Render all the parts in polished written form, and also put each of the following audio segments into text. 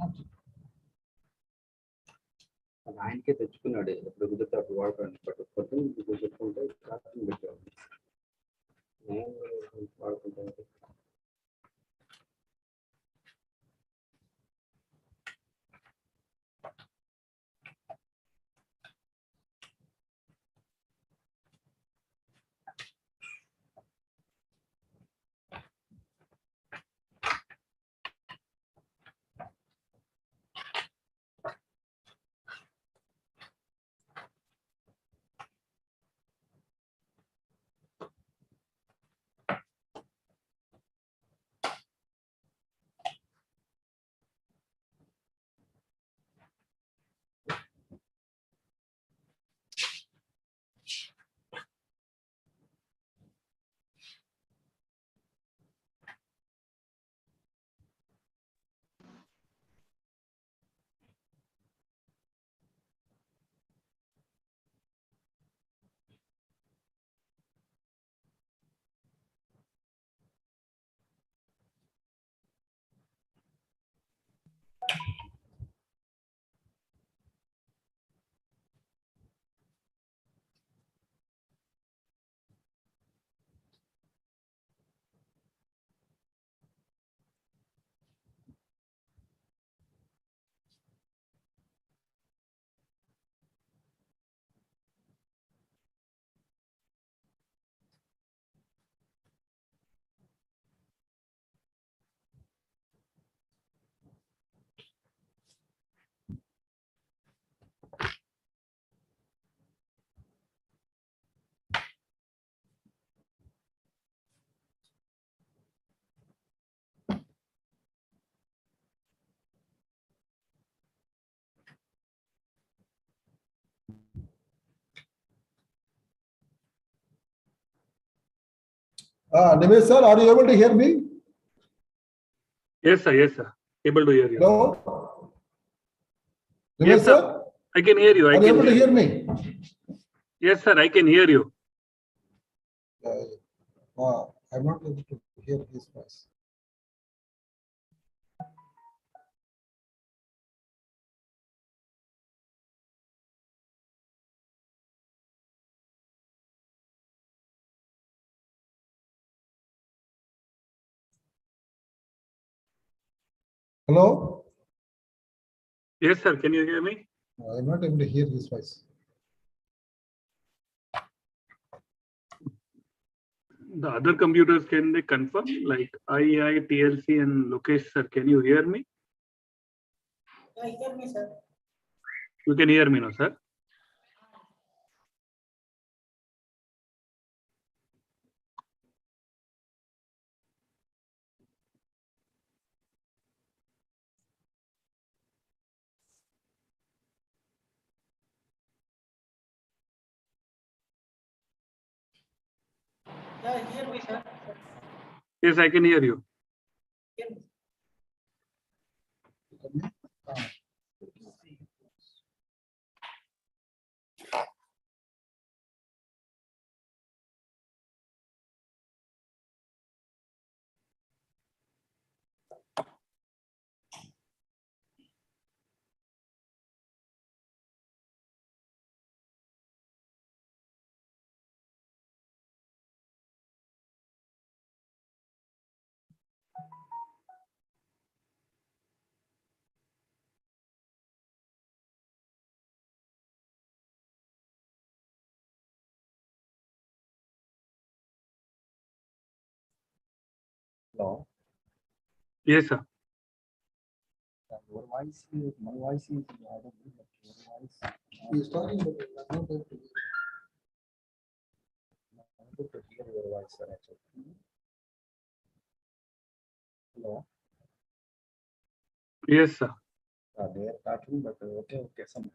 అది ఆయనకే తెచ్చుకున్నాడు ఎప్పుడు కుదిరితే అప్పుడు వాడుకోండి బట్ పొద్దున్న చెప్పుకుంటే కాస్ట్యూమ్ పెట్టాడు నేను వాడుకుంటాను Nimesh sir, are you able to hear me? Yes, sir. Yes, sir. Able to hear you. Hello? Nimesh Yes, sir. sir? I can hear you. Are you able to hear me? Yes, sir. I can hear you. I'm not able to hear his voice. Hello? Yes, sir. Can you hear me? I'm not able to hear his voice. The other computers, can they confirm? Like IEI, TLC, and Lokesh, sir, can you hear me? Yeah, hear me, sir. You can hear me now, sir. Yeah, hear me, sir. Yes, I can hear you. Hear me. Hello. Yes, sir. Your voice is my voice is audible, but your voice He is talking, but I'm not able to hear. I'm able to hear your voice, sir, actually. Hello. Yes, sir. They are talking, but okay, some.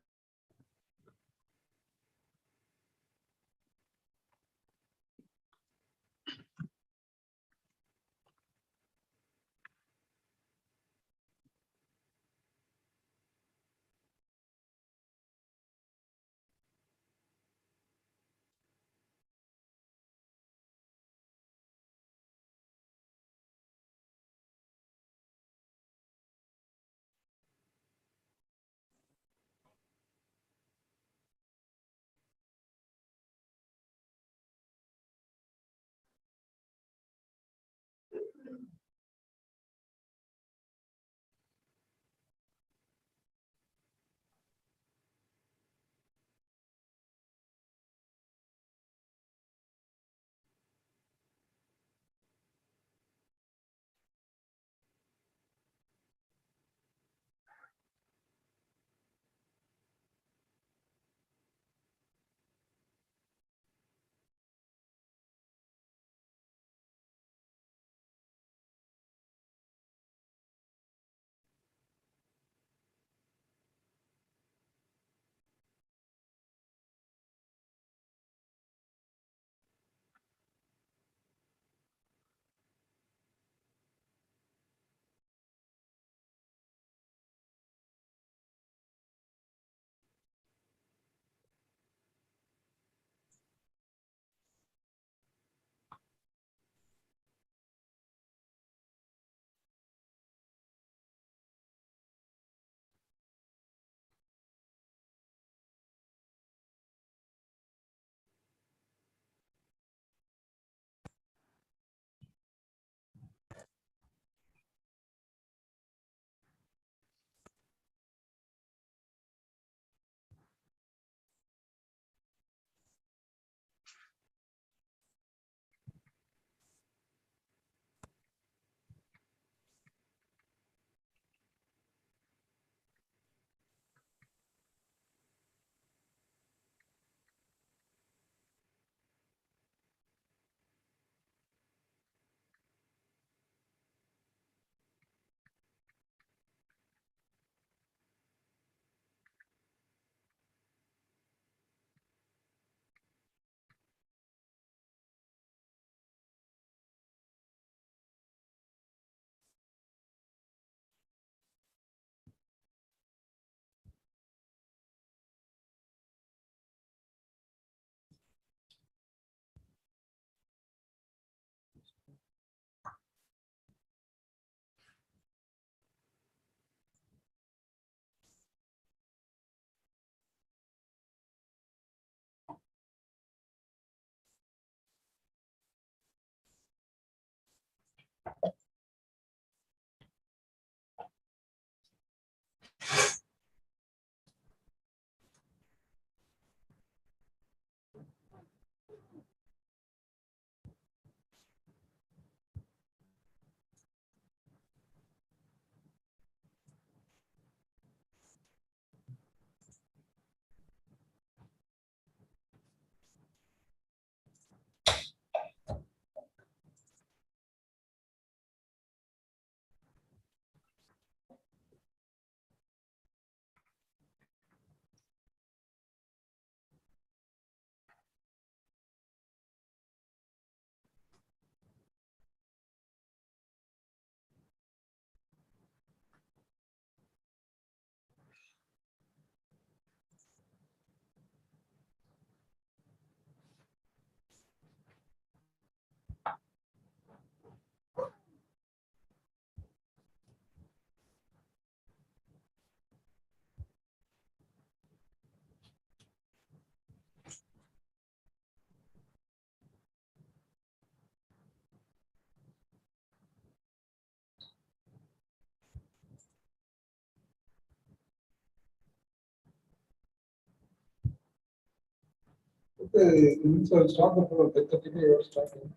Okay, so start the program. 10:30 you are starting.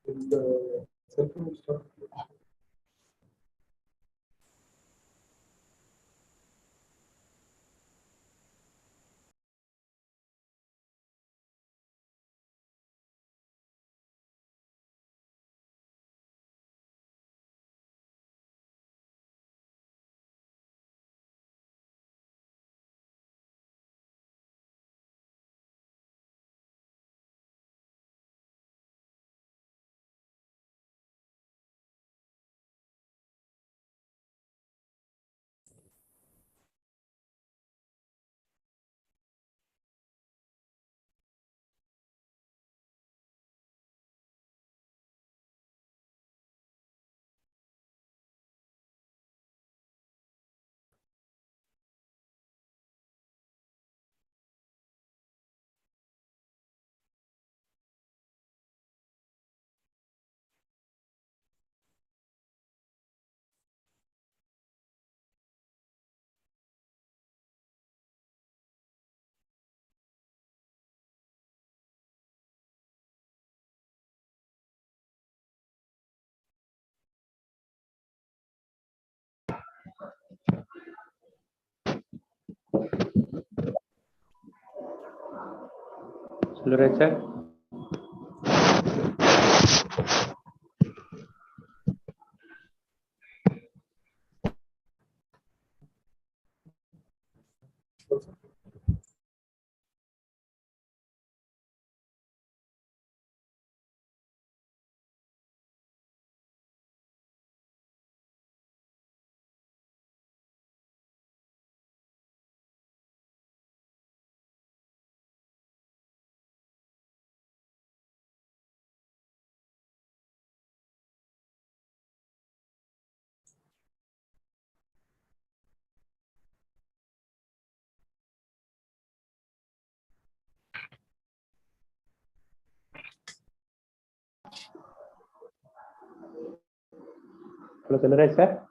In the cell phone will start. Right, sir. Hello, right, sir.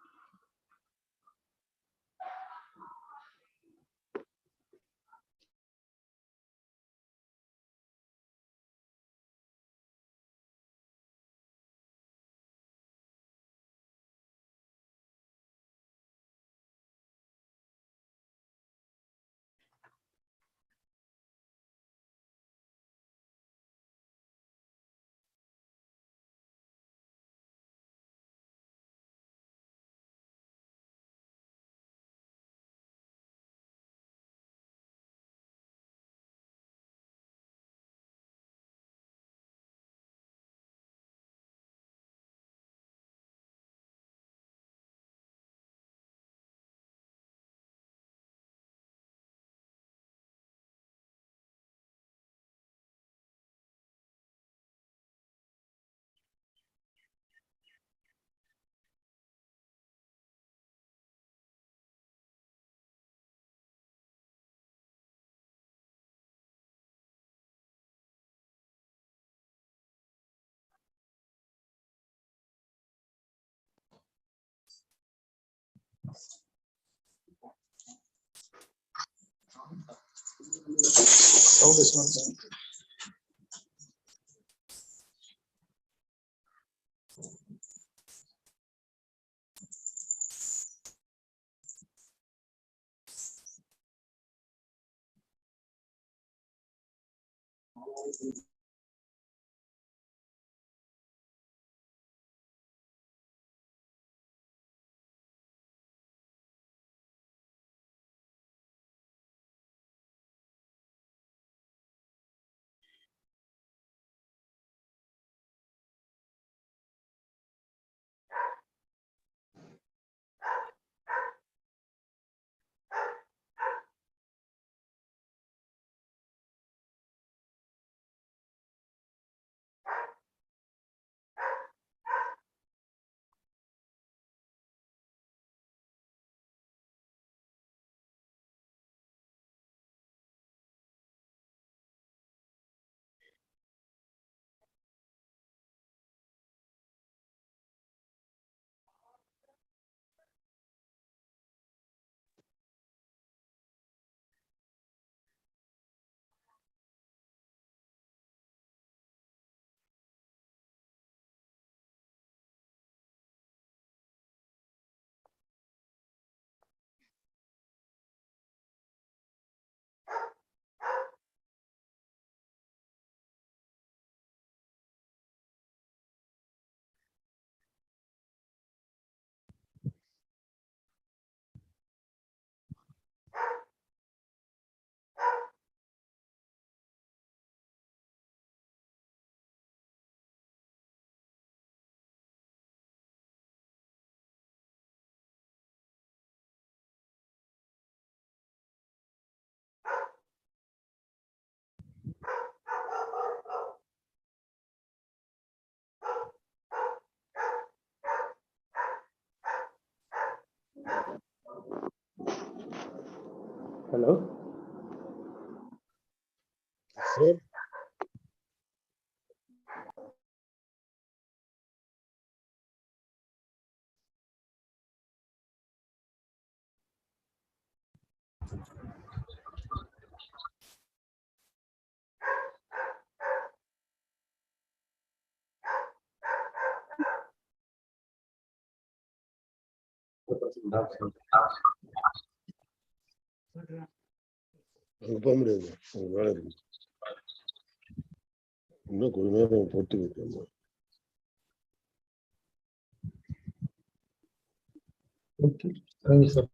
Sound is not coming. Hello. Sir, அங்க போக முடியாது. அங்க வேலை இருக்கு. இன்னும் கொஞ்ச நேரம் போட்டு வைக்கணும். Okay. Thank you, sir.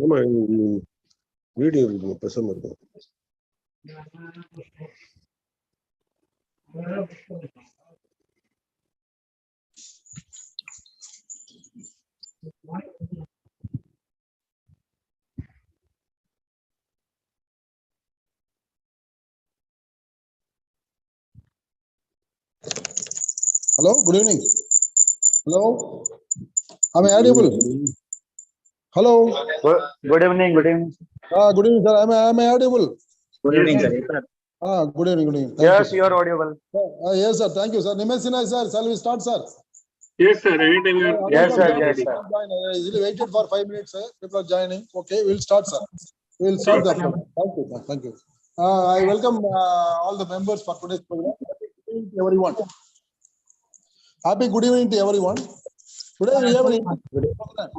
ஆமா, வீடியோ இருக்கு, பேசாம இருக்கும். Hello, good evening. Hello, am I audible? Hello. Good evening. Good evening. Good evening, sir. Am I audible? Good evening, sir. Good evening, good evening. Thank Yes, you, you are audible. yes, sir. Thank you, sir. Nimesina, sir. Shall we start, sir? Yes, sir. Anytime you are. Yes, sir. ready. Yes, sir. I easily waited for 5 minutes, sir. People are joining. Okay, we'll start, sir. We'll start the program. Thank you, sir. Thank you. I welcome all the members for today's program. Good evening to everyone. Happy good evening to everyone. Today we have an interesting program.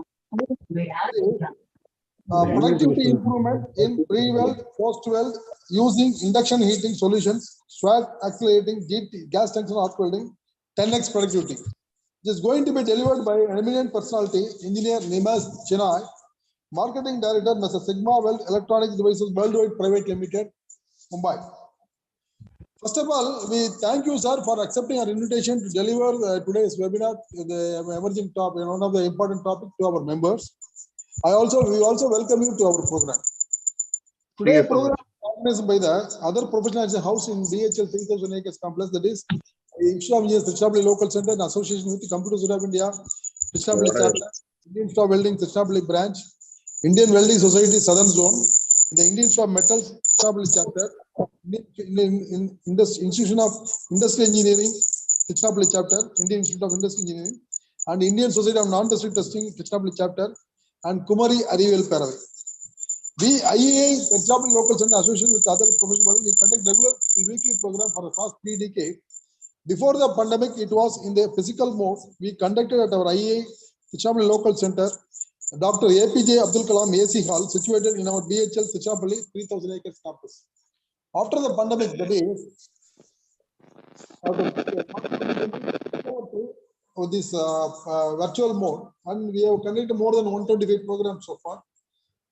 Productivity improvement in pre-weld, post-weld using induction heating solutions, swag accelerating gas tension arc welding, 10x productivity. It is going to be delivered by an eminent personality, engineer Nimas Chennai, marketing director, Mr. Sigma Weld Electronics Devices Worldwide Private Limited, Mumbai. First of all, we thank you, sir, for accepting our invitation to deliver today's webinar, the emerging topic, one of the important topics to our members. We also welcome you to our program. Today's program is organized by the other professionals house in DHL 3000 acres complex, that is Institute of Engineers, Trichinopalli Local Center in association with the Computers of India, Trichinopalli Chapter, Indian Institute of Welding, Trichinopalli Branch, Indian Welding Society Southern Zone, the Indian Institute of Metals, Trichinopalli Chapter, Institution of Industrial Engineering, Trichinopalli Chapter, Indian Institute of Industrial Engineering, and Indian Society of Non-Destructive Testing, Trichinopalli Chapter, and Kumari Arivel Paravai. We IEI Trichinopalli Local Center association with other professionals, we conduct regular weekly program for the past 3 decades. Before the pandemic, it was in the physical mode. We conducted at our IEI Trichinopalli Local Center, Dr. APJ Abdul Kalam AC Hall, situated in our DHL Trichinopalli 3000 acres campus. After the pandemic, that is, this virtual mode, and we have conducted more than 125 programs so far.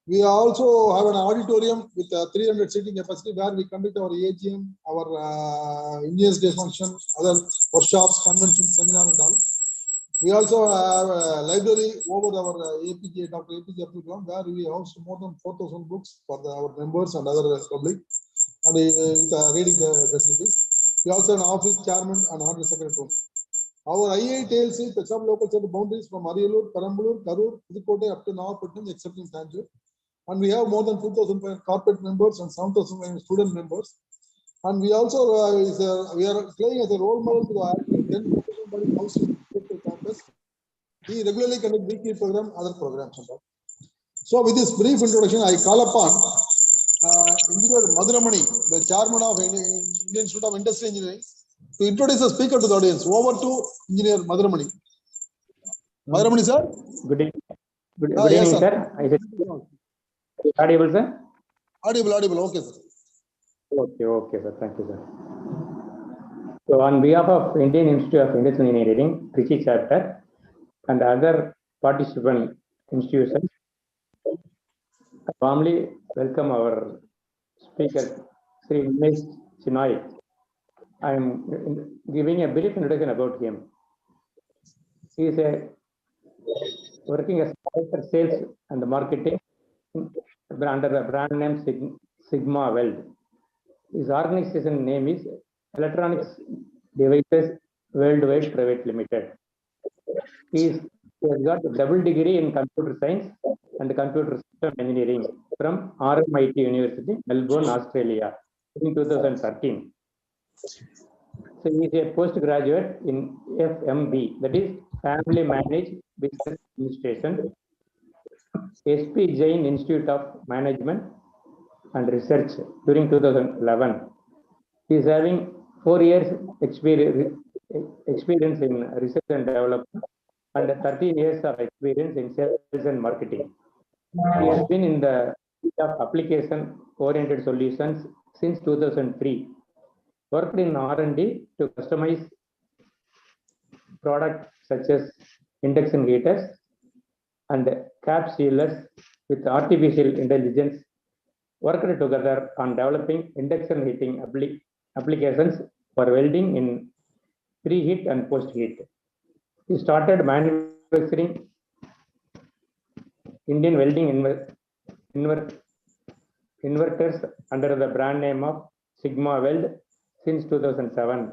We also have an auditorium with 300 seating capacity where we conduct our AGM, our Engineers Day function, other workshops, conventions, seminar and all. We also have a library over our APJ, Dr. APJ Abdul Kalam, where we house more than 4,000 books for our members and other public, and with reading facilities. We also have an office, chairman and honorary secretary. Our IEI TLC, Trichinopalli Local Center boundaries from Ariyalur, Perambalur, Karur, Pudukottai up to Nagapattinam, excepting Tanjore. And we have more than 2,000 corporate members and 7,000 student members. And we also we are playing as a role model to the 10 professional body house in the campus. We regularly conduct weekly program, other programs. So with this brief introduction, I call upon Engineer Madhuramani, the chairman of Indian Institute of Industrial Engineering, to introduce the speaker to the audience. Over to Engineer Madhuramani. Madhuramani, sir. Good evening. Good Yes, evening, sir. sir. Audible, sir? Audible. Okay, sir. Okay, sir. Thank you, sir. So, on behalf of Indian Institute of Industrial Engineering, Trichy Chapter, and other participant institutions, warmly welcome our speaker, Sri Nimesh Chinoy. I am giving a brief introduction about him. He is working as director sales and marketing under the brand name Sigma Weld. His organization name is Electronics Devices Worldwide Private Limited. He has got a double degree in computer science and computer system engineering from RMIT University, Melbourne, Australia, in 2013. So he is a postgraduate in FMB, that is Family Managed Business Administration, SP Jain Institute of Management and Research during 2011. He is having 4 years experience in research and development and 13 years of experience in sales and marketing. He has been in the field of application-oriented solutions since 2003. Worked in R&D to customize products such as induction heaters and cap sealers with artificial intelligence. Worked together on developing induction heating applications for welding in preheat and post-heat. He started manufacturing Indian welding inverters under the brand name of Sigma Weld since 2007.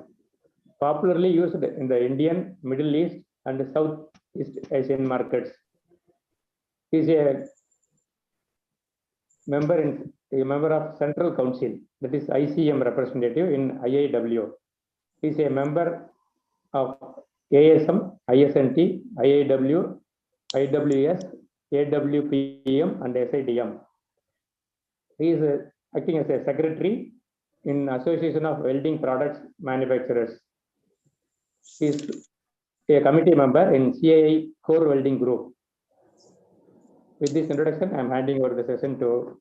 Popularly used in the Indian, Middle East, and Southeast Asian markets. He is a member of Central Council, that is ICM representative in IIW. He is a member of ASM, ISNT, IIW, IWS, AWPM, and SIDM. He is acting as a secretary in Association of Welding Products Manufacturers. He is a committee member in CII Core Welding Group. With this introduction, I am handing over the session to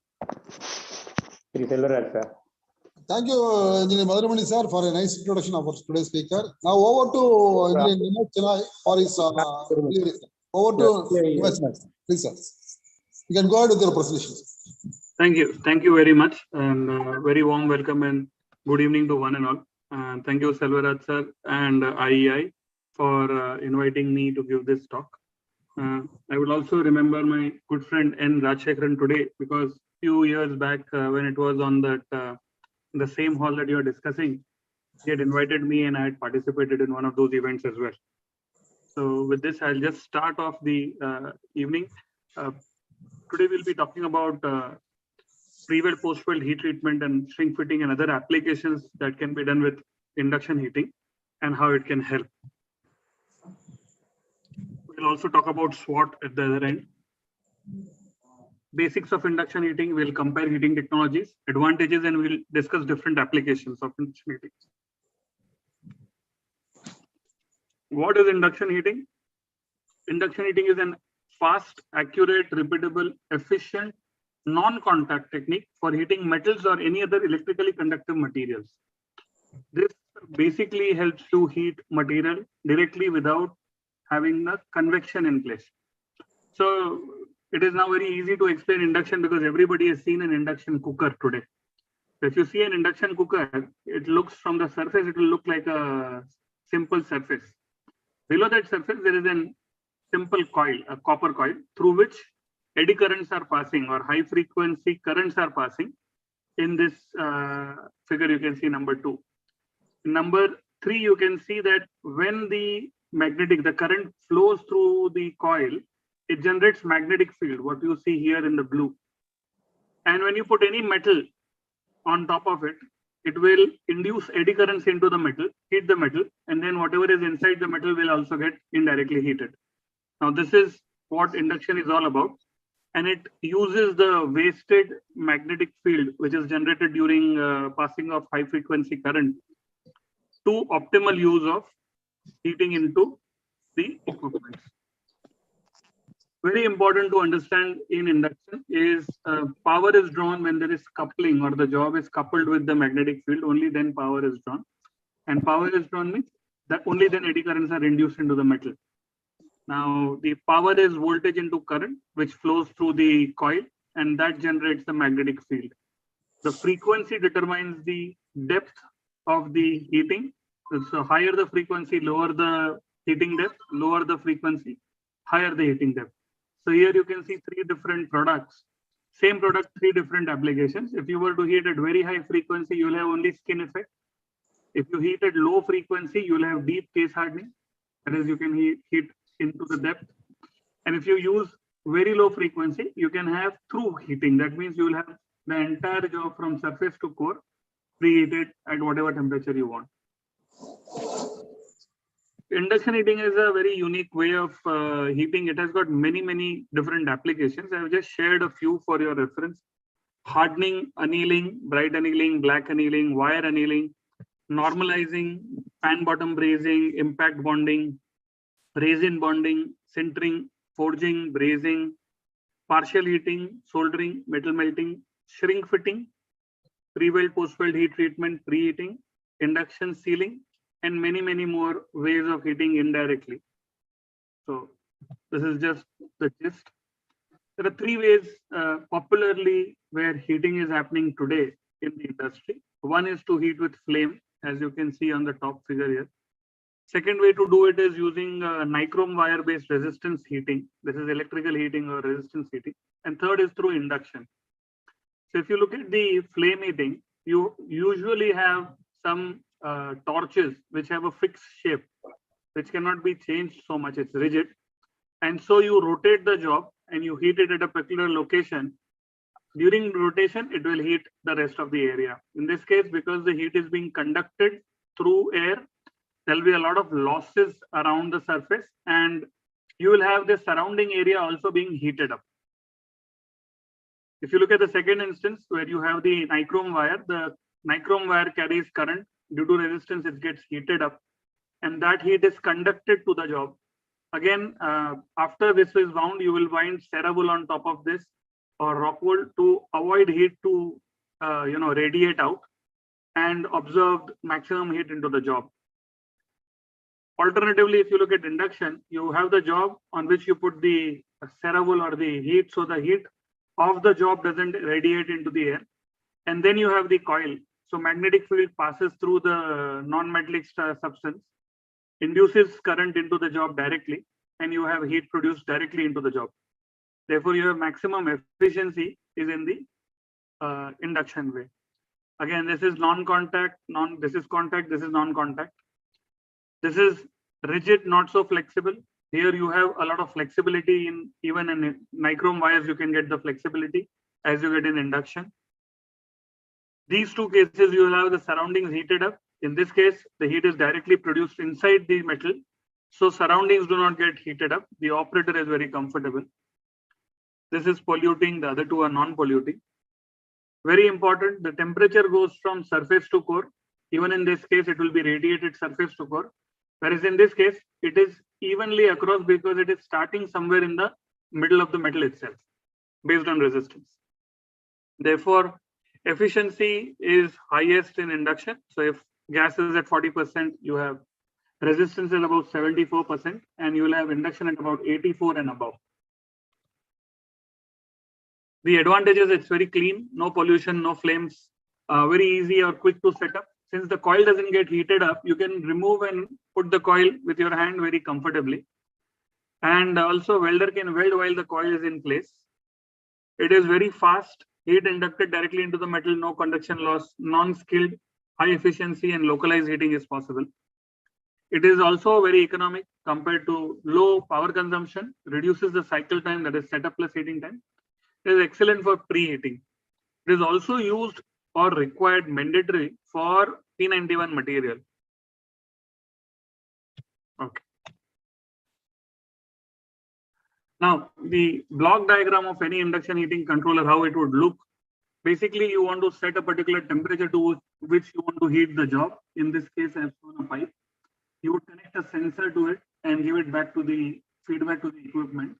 Sri Selvaraj sir. Thank you, Engineer Madhuramani sir, for a nice introduction of our today's speaker. Now over to Engineer Nimesh Chinoy for his delivery. Over to Nimesh, please sir. You can go ahead with your presentation. Thank you. Thank you very much. And very warm welcome and good evening to one and all. Thank you, Selvaraj sir and IEI for inviting me to give this talk. I would also remember my good friend N. Rajshekharan today because few years back when it was on that the same hall that you are discussing, he had invited me and I had participated in one of those events as well. So with this, I'll just start off the evening. Today we'll be talking about pre-weld, post-weld heat treatment and shrink fitting and other applications that can be done with induction heating and how it can help. We'll also talk about SWOT at the other end. Basics of induction heating, we'll compare heating technologies, advantages, and we'll discuss different applications of induction heating. What is induction heating? Induction heating is an fast, accurate, repeatable, efficient, non-contact technique for heating metals or any other electrically conductive materials. This basically helps you heat material directly without having the convection in place. So it is now very easy to explain induction because everybody has seen an induction cooker today. So if you see an induction cooker, it looks from the surface, it will look like a simple surface. Below that surface, there is a simple coil, a copper coil, through which eddy currents are passing or high frequency currents are passing. In this figure, you can see number 2. In number 3, you can see that when the current flows through the coil, it generates magnetic field, what you see here in the blue. And when you put any metal on top of it, it will induce eddy currents into the metal, heat the metal, and then whatever is inside the metal will also get indirectly heated. Now, this is what induction is all about. And it uses the wasted magnetic field, which is generated during passing of high frequency current, to optimal use of heating into the equipment. Very important to understand in induction is power is drawn when there is coupling or the job is coupled with the magnetic field, only then power is drawn. And power is drawn means that only then eddy currents are induced into the metal. Now, the power is voltage into current, which flows through the coil and that generates the magnetic field. The frequency determines the depth of the heating. So higher the frequency, lower the heating depth, lower the frequency, higher the heating depth. So here you can see three different products. Same product, three different applications. If you were to heat at very high frequency, you'll have only skin effect. If you heat at low frequency, you'll have deep case hardening. That is, you can heat into the depth. And if you use very low frequency, you can have through heating. That means you will have the entire job from surface to core preheated at whatever temperature you want. Induction heating is a very unique way of heating. It has got many different applications. I have just shared a few for your reference. Hardening, annealing, bright annealing, black annealing, wire annealing, normalizing, fan bottom brazing, impact bonding, resin bonding, sintering, forging, brazing, partial heating, soldering, metal melting, shrink fitting, pre-weld, post-weld heat treatment, preheating, induction sealing, and many more ways of heating indirectly. So this is just the gist. There are three ways popularly where heating is happening today in the industry. One is to heat with flame, as you can see on the top figure here. Second way to do it is using nichrome wire based resistance heating. This is electrical heating or resistance heating. And third is through induction. So if you look at the flame heating, you usually have some torches which have a fixed shape, which cannot be changed so much, it's rigid. And so you rotate the job and you heat it at a particular location. During rotation, it will heat the rest of the area. In this case, because the heat is being conducted through air, there will be a lot of losses around the surface, and you will have the surrounding area also being heated up. If you look at the second instance where you have the nichrome wire carries current. Due to resistance, it gets heated up, and that heat is conducted to the job. Again, after this is wound, you will wind Cerawool on top of this or rock wool to avoid heat to radiate out and absorb maximum heat into the job. Alternatively, if you look at induction, you have the job on which you put the Cerawool or the heat, so the heat of the job doesn't radiate into the air. And then you have the coil. So magnetic field passes through the non-metallic substance, induces current into the job directly, and you have heat produced directly into the job. Therefore, your maximum efficiency is in the induction way. Again, this is non-contact, this is contact, this is non-contact. This is rigid, not so flexible. Here you have a lot of flexibility even in nichrome wires, you can get the flexibility as you get in induction. These two cases, you will have the surroundings heated up. In this case, the heat is directly produced inside the metal. So surroundings do not get heated up. The operator is very comfortable. This is polluting, the other two are non-polluting. Very important, the temperature goes from surface to core. Even in this case, it will be radiated surface to core. Whereas in this case, it is evenly across because it is starting somewhere in the middle of the metal itself, based on resistance. Therefore, efficiency is highest in induction. So if gas is at 40%, you have resistance at about 74%, and you will have induction at about 84 and above. The advantages, it's very clean, no pollution, no flames, very easy or quick to set up. Since the coil doesn't get heated up, you can remove and put the coil with your hand very comfortably. And also welder can weld while the coil is in place. It is very fast, heat inducted directly into the metal, no conduction loss, non-skilled, high efficiency and localized heating is possible. It is also very economic compared to low power consumption, reduces the cycle time, that is setup plus heating time. It is excellent for preheating. It is also used or required mandatory for P91 material. Okay. Now, the block diagram of any induction heating controller, how it would look. Basically, you want to set a particular temperature to which you want to heat the job. In this case, I have shown a pipe. You would connect a sensor to it and give it back to the feedback to the equipment.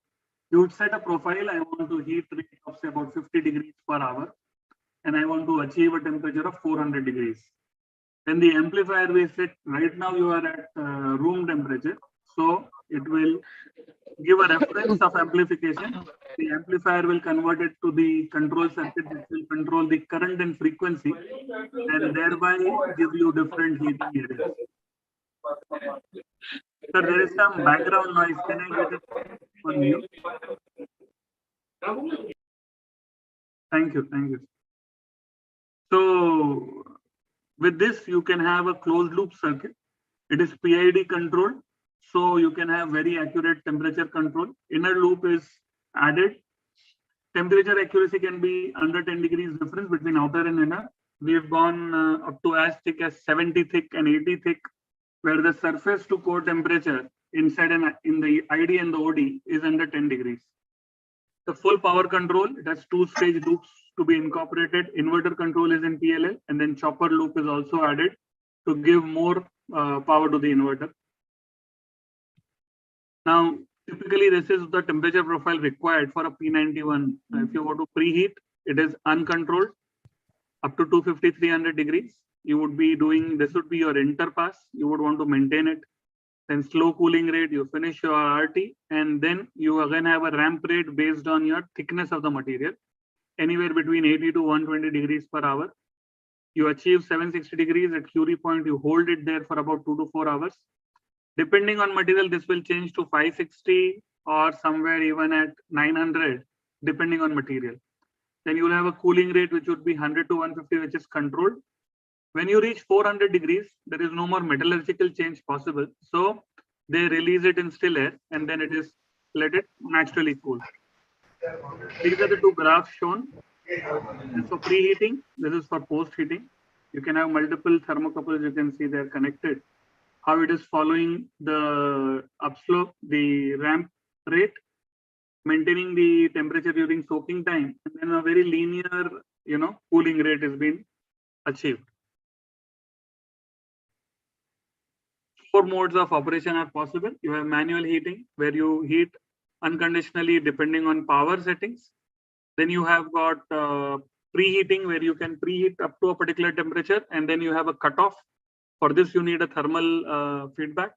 You would set a profile. I want to heat rate of say about 50 degrees per hour, and I want to achieve a temperature of 400 degrees. Then the amplifier we set, right now you are at room temperature. So it will give a reference of amplification. The amplifier will convert it to the control circuit which will control the current and frequency and thereby give you different heating areas. Sir, there is some background noise. Can I get it on mute? Thank you. Thank you. So with this, you can have a closed loop circuit. It is PID controlled. So you can have very accurate temperature control. Inner loop is added. Temperature accuracy can be under 10 degrees difference between outer and inner. We have gone up to as thick as 70 thick and 80 thick, where the surface to core temperature inside and in the ID and the OD is under 10 degrees. The full power control, it has 2-stage loops to be incorporated. Inverter control is in PLL, and then chopper loop is also added to give more power to the inverter. Now, typically, this is the temperature profile required for a P91. If you want to preheat, it is uncontrolled up to 250-300 degrees. You would be doing, this would be your interpass. You would want to maintain it. Then slow cooling rate, you finish your RT, and then you again have a ramp rate based on your thickness of the material, anywhere between 80 to 120 degrees per hour. You achieve 760 degrees at Curie point, you hold it there for about 2 to 4 hours. Depending on material, this will change to 560 or somewhere even at 900, depending on material. Then you will have a cooling rate, which would be 100 to 150, which is controlled. When you reach 400 degrees, there is no more metallurgical change possible. So they release it in still air and then it is let it naturally cool. These are the two graphs shown. This is for preheating. This is for post heating. You can have multiple thermocouples. You can see they're connected. How it is following the upslope, the ramp rate, maintaining the temperature during soaking time, and then a very linear, cooling rate is being achieved. 4 modes of operation are possible. You have manual heating, where you heat unconditionally depending on power settings. Then you have got preheating, where you can preheat up to a particular temperature, and then you have a cutoff. For this, you need a thermal feedback.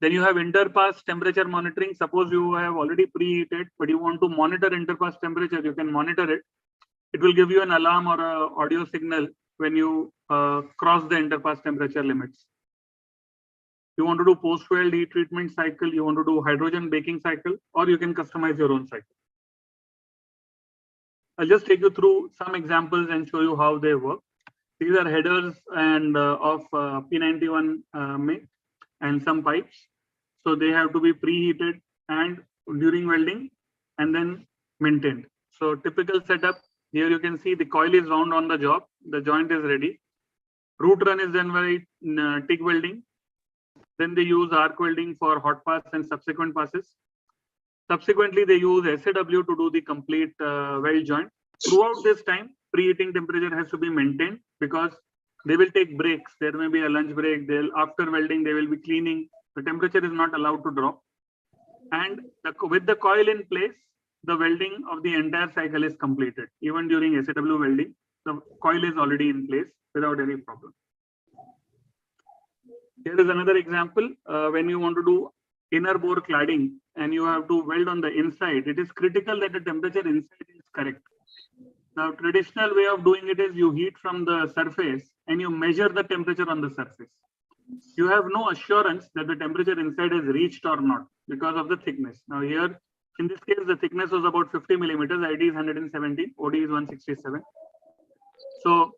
Then you have interpass temperature monitoring. Suppose you have already preheated, but you want to monitor interpass temperature, you can monitor it. It will give you an alarm or an audio signal when you cross the interpass temperature limits. You want to do post-weld heat treatment cycle, you want to do hydrogen baking cycle, or you can customize your own cycle. I'll just take you through some examples and show you how they work. These are headers and of P91 make and some pipes. So they have to be preheated and during welding and then maintained. So typical setup, here you can see the coil is round on the job, the joint is ready. Root run is done by TIG welding. Then they use arc welding for hot pass and subsequent passes. Subsequently, they use SAW to do the complete weld joint. Throughout this time, preheating temperature has to be maintained because they will take breaks. There may be a lunch break. After welding, they will be cleaning. The temperature is not allowed to drop. And with the coil in place, the welding of the entire cycle is completed. Even during SAW welding, the coil is already in place without any problem. Here is another example. When you want to do inner bore cladding and you have to weld on the inside, it is critical that the temperature inside is correct. Now, traditional way of doing it is you heat from the surface and you measure the temperature on the surface. You have no assurance that the temperature inside has reached or not because of the thickness. Now here, in this case, the thickness was about 50 millimeters, ID is 117, OD is 167. So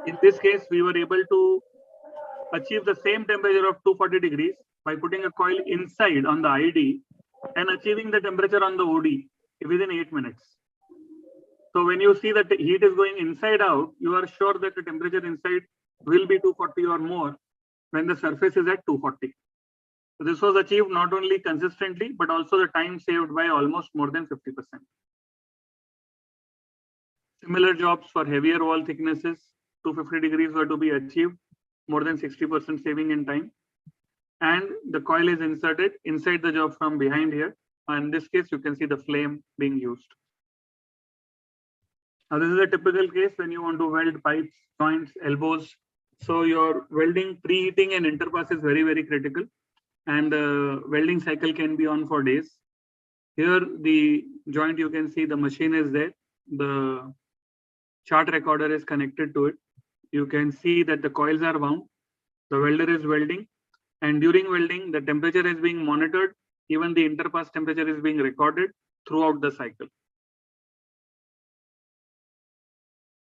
in this case, we were able to achieve the same temperature of 240 degrees by putting a coil inside on the ID and achieving the temperature on the OD within 8 minutes. So when you see that the heat is going inside out, you are sure that the temperature inside will be 240 or more when the surface is at 240. So this was achieved not only consistently, but also the time saved by almost more than 50%. Similar jobs for heavier wall thicknesses, 250 degrees were to be achieved, more than 60% saving in time. And the coil is inserted inside the job from behind here. In this case, you can see the flame being used. Now, this is a typical case when you want to weld pipes, joints, elbows. So your welding, preheating and interpass is very, very critical. and the welding cycle can be on for days. Here, the joint, you can see the machine is there. The chart recorder is connected to it. You can see that the coils are wound. The welder is welding. And during welding, the temperature is being monitored. Even the interpass temperature is being recorded throughout the cycle.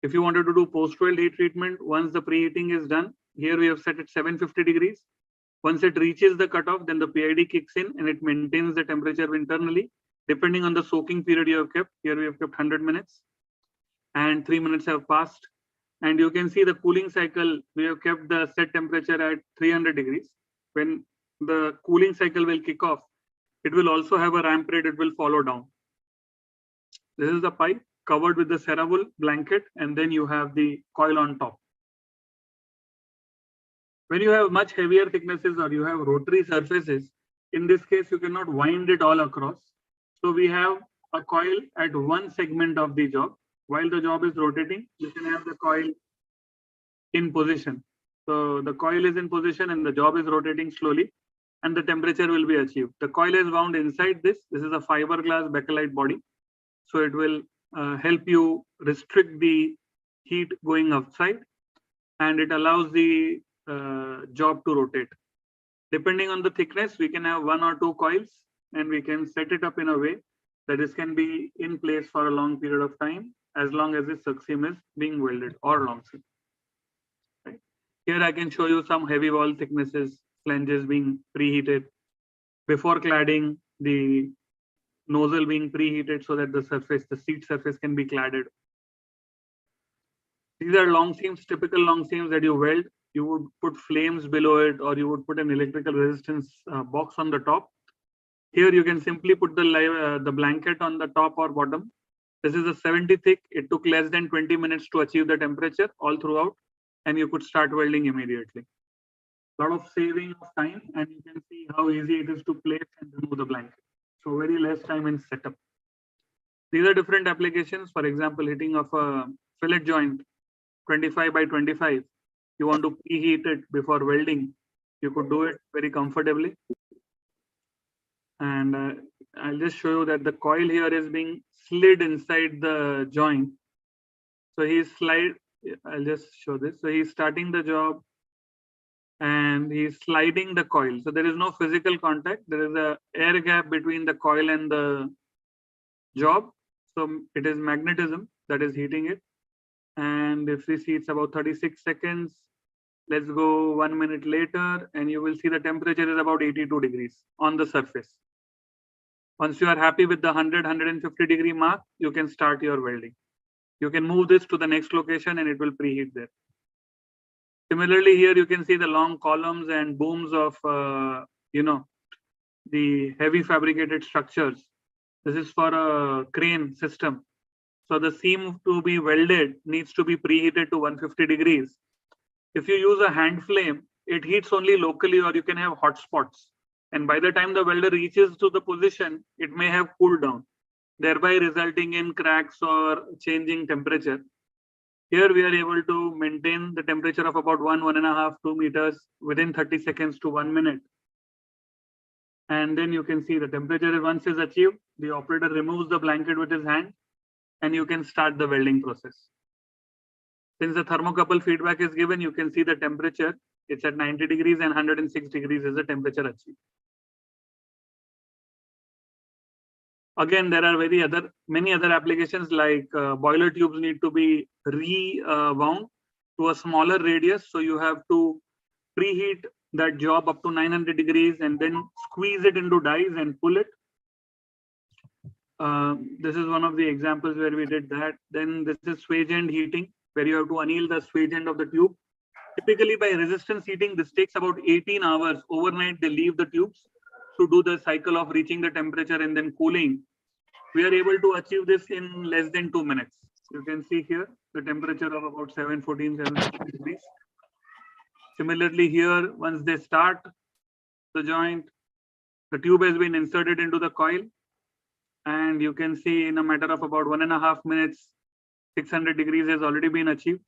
If you wanted to do post-weld heat treatment, once the preheating is done, here we have set it 750 degrees. Once it reaches the cutoff, then the PID kicks in and it maintains the temperature internally. Depending on the soaking period you have kept, here we have kept 100 minutes and 3 minutes have passed. And you can see the cooling cycle, we have kept the set temperature at 300 degrees. When the cooling cycle will kick off, it will also have a ramp rate, it will follow down. This is the pipe covered with the Ceravol blanket, and then you have the coil on top. When you have much heavier thicknesses or you have rotary surfaces, in this case, you cannot wind it all across. So we have a coil at one segment of the job. While the job is rotating, you can have the coil in position. So the coil is in position and the job is rotating slowly and the temperature will be achieved. The coil is wound inside this. This is a fiberglass bakelite body. So it will help you restrict the heat going outside and it allows the job to rotate. Depending on the thickness, we can have 1 or 2 coils and we can set it up in a way that this can be in place for a long period of time as long as the succeam is being welded or long seam. Right. Here I can show you some heavy wall thicknesses, flanges being preheated. Before cladding, the nozzle being preheated so that the surface, the seat surface can be cladded. These are long seams, typical long seams that you weld. You would put flames below it or you would put an electrical resistance box on the top. Here you can simply put the blanket on the top or bottom. This is a 70 thick. It took less than 20 minutes to achieve the temperature all throughout and you could start welding immediately. A lot of saving of time and you can see how easy it is to place and remove the blanket. So very less time in setup. These are different applications. For example, heating of a fillet joint 25 by 25. You want to preheat it before welding. You could do it very comfortably. And I'll just show you that the coil here is being slid inside the joint. So I'll just show this. So he's starting the job and he's sliding the coil. So there is no physical contact. There is an air gap between the coil and the job. So it is magnetism that is heating it. And if we see it's about 36 seconds, let's go 1 minute later and you will see the temperature is about 82 degrees on the surface. Once you are happy with the 100-150 degree mark, you can start your welding. You can move this to the next location and it will preheat there. Similarly, here you can see the long columns and booms of, the heavy fabricated structures. This is for a crane system. So the seam to be welded needs to be preheated to 150 degrees. If you use a hand flame, it heats only locally or you can have hot spots. And by the time the welder reaches to the position, it may have cooled down, thereby resulting in cracks or changing temperature. Here we are able to maintain the temperature of about 1.5, 2 meters within 30 seconds to 1 minute. And then you can see the temperature once is achieved, the operator removes the blanket with his hand and you can start the welding process. Since the thermocouple feedback is given, you can see the temperature. It's at 90 degrees and 106 degrees is the temperature achieved. Again, there are many other applications like boiler tubes need to be wound to a smaller radius. So you have to preheat that job up to 900 degrees and then squeeze it into dies and pull it. This is one of the examples where we did that. Then this is Swagend heating, where you have to anneal the swage end of the tube. Typically by resistance heating, this takes about 18 hours. Overnight, they leave the tubes to do the cycle of reaching the temperature and then cooling. We are able to achieve this in less than 2 minutes. You can see here the temperature of about 714, 715 degrees. Similarly here, once they start the joint, the tube has been inserted into the coil. And you can see in a matter of about 1.5 minutes, 600 degrees has already been achieved.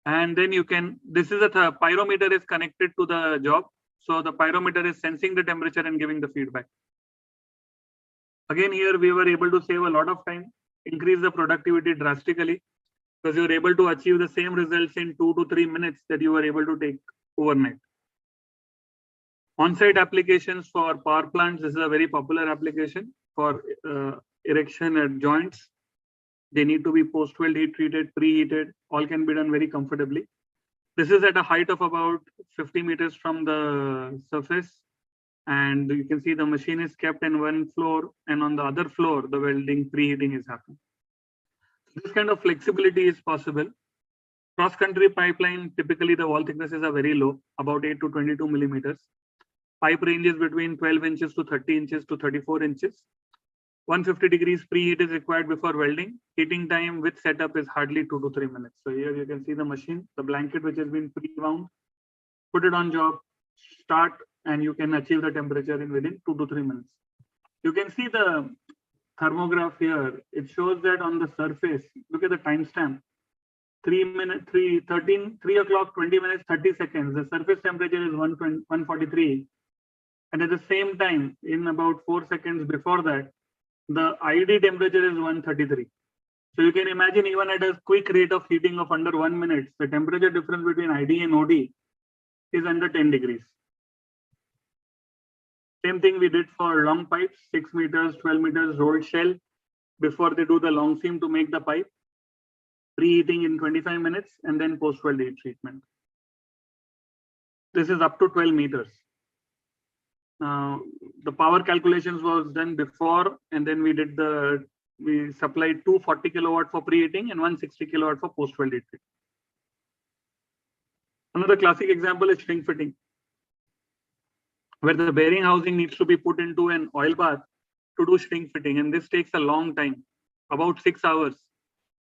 And then you can, this is a pyrometer is connected to the job. So the pyrometer is sensing the temperature and giving the feedback. Again, here we were able to save a lot of time, increase the productivity drastically, because you're able to achieve the same results in 2 to 3 minutes that you were able to take overnight. On-site applications for power plants, this is a very popular application for erection at joints. They need to be post-weld heat treated, preheated, all can be done very comfortably. This is at a height of about 50 meters from the surface. And you can see the machine is kept in one floor, and on the other floor, the welding preheating is happening. This kind of flexibility is possible. Cross-country pipeline, typically the wall thicknesses are very low, about 8 to 22 millimeters. Pipe ranges between 12 inches to 30 inches to 34 inches. 150 degrees preheat is required before welding. Heating time with setup is hardly 2 to 3 minutes. So here you can see the machine, the blanket which has been pre-wound, put it on job, start, and you can achieve the temperature in within 2 to 3 minutes. You can see the thermograph here. It shows that on the surface, look at the timestamp. 3 o'clock, 20 minutes, 30 seconds. The surface temperature is 143. And at the same time, in about 4 seconds before that, the ID temperature is 133. So you can imagine, even at a quick rate of heating of under 1 minute, the temperature difference between ID and OD is under 10 degrees. Same thing we did for long pipes, 6 meters, 12 meters rolled shell before they do the long seam to make the pipe. Preheating in 25 minutes and then post-weld heat treatment. This is up to 12 meters. The power calculations was done before, and then we supplied 240 kilowatt for preheating and 160 kilowatt for post-weld heat treatment. Another classic example is shrink fitting, where the bearing housing needs to be put into an oil bath to do shrink fitting, and this takes a long time, about 6 hours.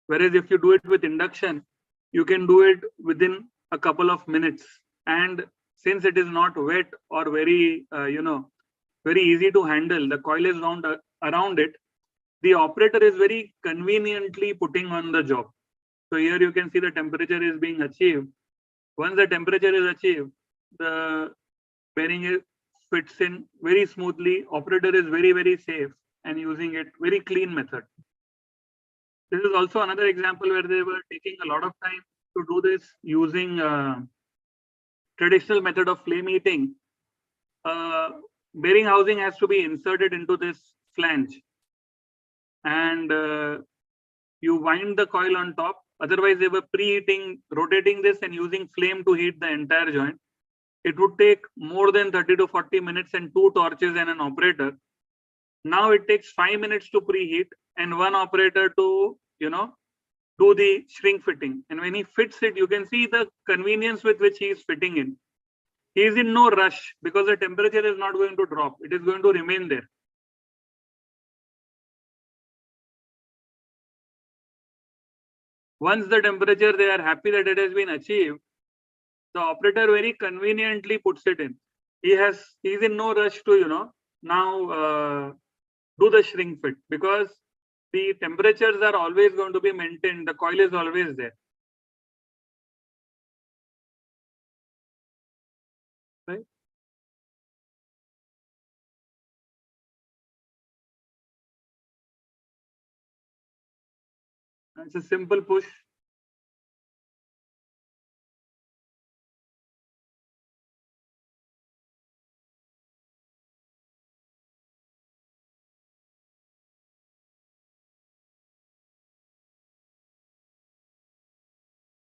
Whereas if you do it with induction, you can do it within a couple of minutes. And since it is not wet or very, very easy to handle, the coil is wound around it, the operator is very conveniently putting on the job. So here you can see the temperature is being achieved. Once the temperature is achieved, the bearing fits in very smoothly. Operator is very, very safe and using it very clean method. This is also another example where they were taking a lot of time to do this using traditional method of flame heating. Bearing housing has to be inserted into this flange, and you wind the coil on top. Otherwise, they were preheating, rotating this and using flame to heat the entire joint. It would take more than 30 to 40 minutes and 2 torches and an operator. Now it takes 5 minutes to preheat and 1 operator to, do the shrink fitting. And when he fits it, you can see the convenience with which he is fitting in. He is in no rush because the temperature is not going to drop. It is going to remain there. Once the temperature, they are happy that it has been achieved, the operator very conveniently puts it in. He is in no rush to, now do the shrink fit, because the temperatures are always going to be maintained. The coil is always there. Right? It's a simple push.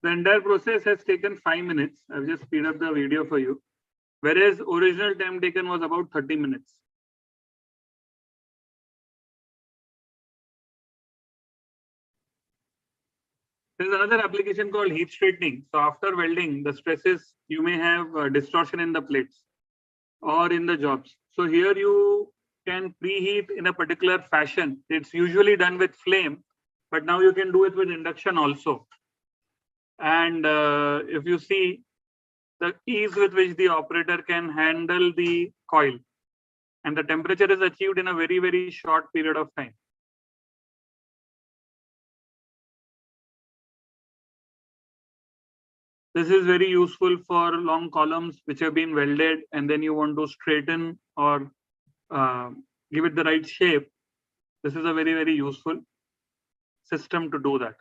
The entire process has taken 5 minutes. I've just speed up the video for you. Whereas original time taken was about 30 minutes. There's another application called heat straightening. So after welding, the stresses, you may have distortion in the plates or in the jobs. So here you can preheat in a particular fashion. It's usually done with flame, but now you can do it with induction also. And if you see the ease with which the operator can handle the coil, and the temperature is achieved in a very, very short period of time. This is very useful for long columns which have been welded and then you want to straighten or give it the right shape. This is a very, very useful system to do that.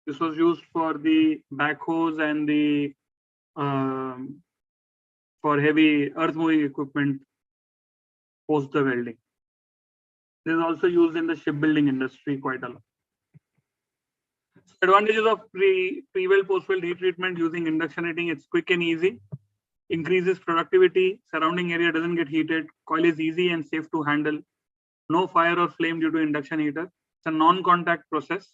This was used for the backhoes and the for heavy earth moving equipment post the welding. This is also used in the shipbuilding industry quite a lot. Advantages of pre-weld post-weld heat treatment using induction heating: it's quick and easy, increases productivity, surrounding area doesn't get heated, coil is easy and safe to handle, no fire or flame due to induction heater. It's a non-contact process,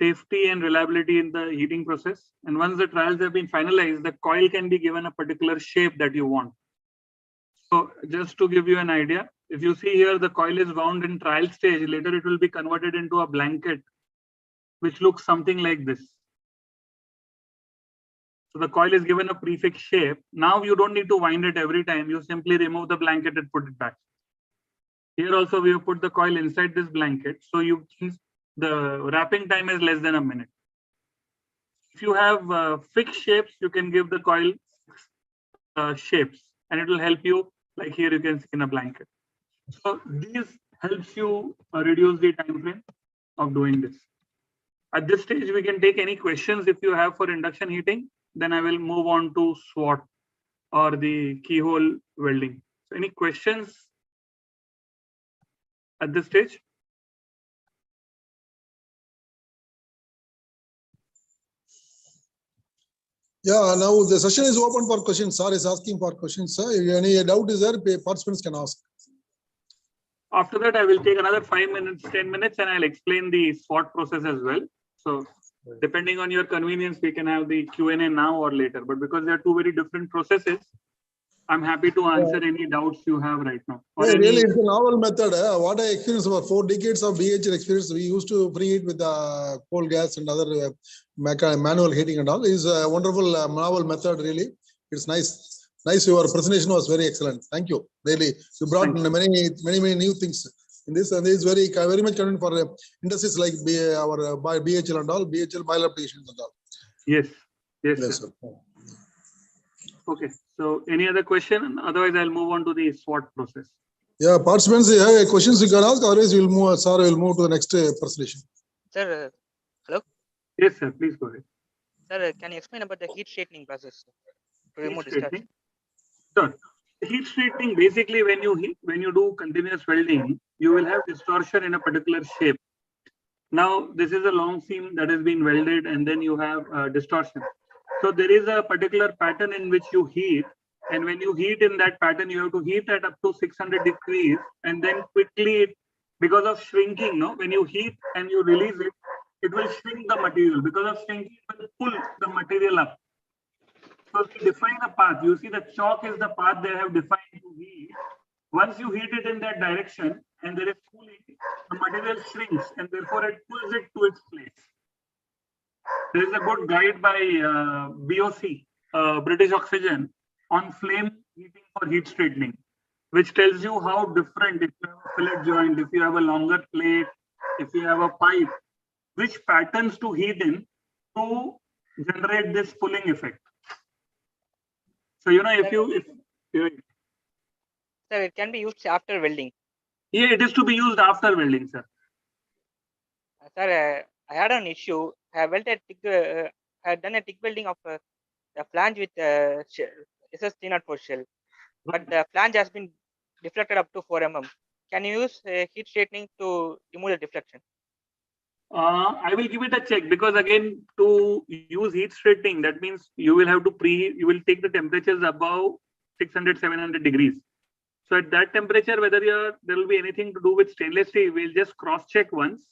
safety and reliability in the heating process. And once the trials have been finalized, the coil can be given a particular shape that you want. So just to give you an idea, if you see here, the coil is wound in trial stage, later it will be converted into a blanket, which looks something like this. So the coil is given a prefix shape. Now you don't need to wind it every time. You simply remove the blanket and put it back. Here also we have put the coil inside this blanket. So the wrapping time is less than a minute. If you have fixed shapes, you can give the coil shapes and it will help you, like here you can see in a blanket. So this helps you reduce the time frame of doing this. At this stage, we can take any questions if you have for induction heating. Then I will move on to SWOT or the keyhole welding. So any questions at this stage? Yeah, now the session is open for questions. Sir is asking for questions. Sir, if any doubt is there, participants can ask. After that, I will take another 5 minutes, 10 minutes, and I'll explain the SWOT process as well. So depending on your convenience, we can have the Q&A now or later. But because they are two very different processes, I'm happy to answer any doubts you have right now. Yeah, really, it's a novel method. What I experienced over 4 decades of BHL experience, we used to preheat with coal gas and other manual heating and all. Is a wonderful novel method. Really, it's nice. Nice. Your presentation was very excellent. Thank you. Really, you brought many new things in this, and this is very much convenient for industries like our BHL and all, BHL boiler applications and all. Yes. Yes, sir. Okay. So any other question? Otherwise, I'll move on to the SWOT process. Yeah, participants, you have questions you can ask. Otherwise, we'll move. Sir, will move to the next presentation. Sir, hello. Yes, sir. Please go ahead. Sir, can you explain about the heat straightening process to remove distortion? Sure. Heat straightening, basically, when you do continuous welding, you will have distortion in a particular shape. Now, this is a long seam that has been welded, and then you have distortion. So there is a particular pattern in which you heat, and when you heat in that pattern, you have to heat at up to 600 degrees, and then quickly, because of shrinking, when you heat and you release it, it will shrink the material. Because of shrinking, it will pull the material up. So we define a path. You see the chalk is the path they have defined to heat. Once you heat it in that direction and there is cooling, the material shrinks and therefore it pulls it to its place. There is a good guide by BOC, British Oxygen, on flame heating for heat straightening, which tells you how different, if you have a fillet joint, if you have a longer plate, if you have a pipe, which patterns to heat in to generate this pulling effect. So, if Sir, it can be used after welding. Yeah, it is to be used after welding, sir. Sir, I had an issue. I have welded I had done a TIG welding of the flange with SS304 shell, but the flange has been deflected up to 4 mm. Can you use heat straightening to remove the deflection? I will give it a check, because again, to use heat straightening, that means you will have to you will take the temperatures above 600, 700 degrees. So at that temperature, whether there will be anything to do with stainless steel, we'll just cross check once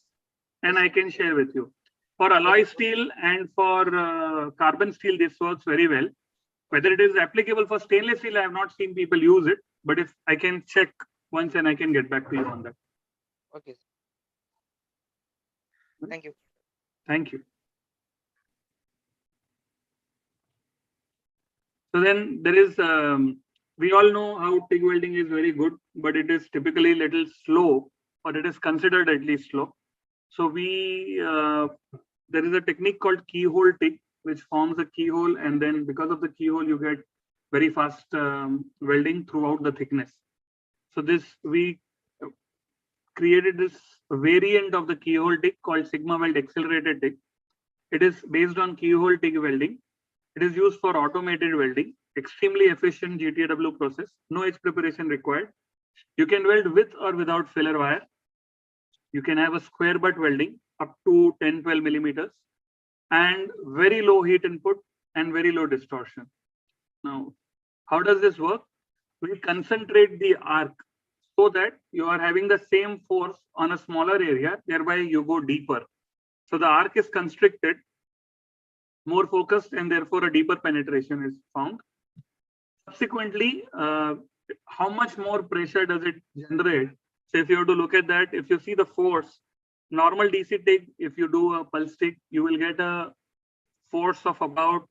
and I can share with you. For alloy steel and for carbon steel, this works very well. Whether it is applicable for stainless steel, I have not seen people use it, but if I can check once and I can get back to you on that. Okay. Thank you. Thank you. So then there is, we all know how TIG welding is very good, but it is typically a little slow, or it is considered at least slow. So there is a technique called keyhole TIG, which forms a keyhole, and then because of the keyhole, you get very fast welding throughout the thickness. So we created this variant of the keyhole TIG called Sigma Weld Accelerated TIG. It is based on keyhole TIG welding. It is used for automated welding, extremely efficient GTW process, no edge preparation required. You can weld with or without filler wire. You can have a square butt welding up to 10-12 millimeters and very low heat input and very low distortion. Now, how does this work? We concentrate the arc so that you are having the same force on a smaller area, thereby you go deeper. So the arc is constricted, more focused, and therefore a deeper penetration is found. Subsequently, how much more pressure does it generate? So if you have to look at that, if you see the force, normal DC TIG, if you do a pulse TIG, you will get a force of about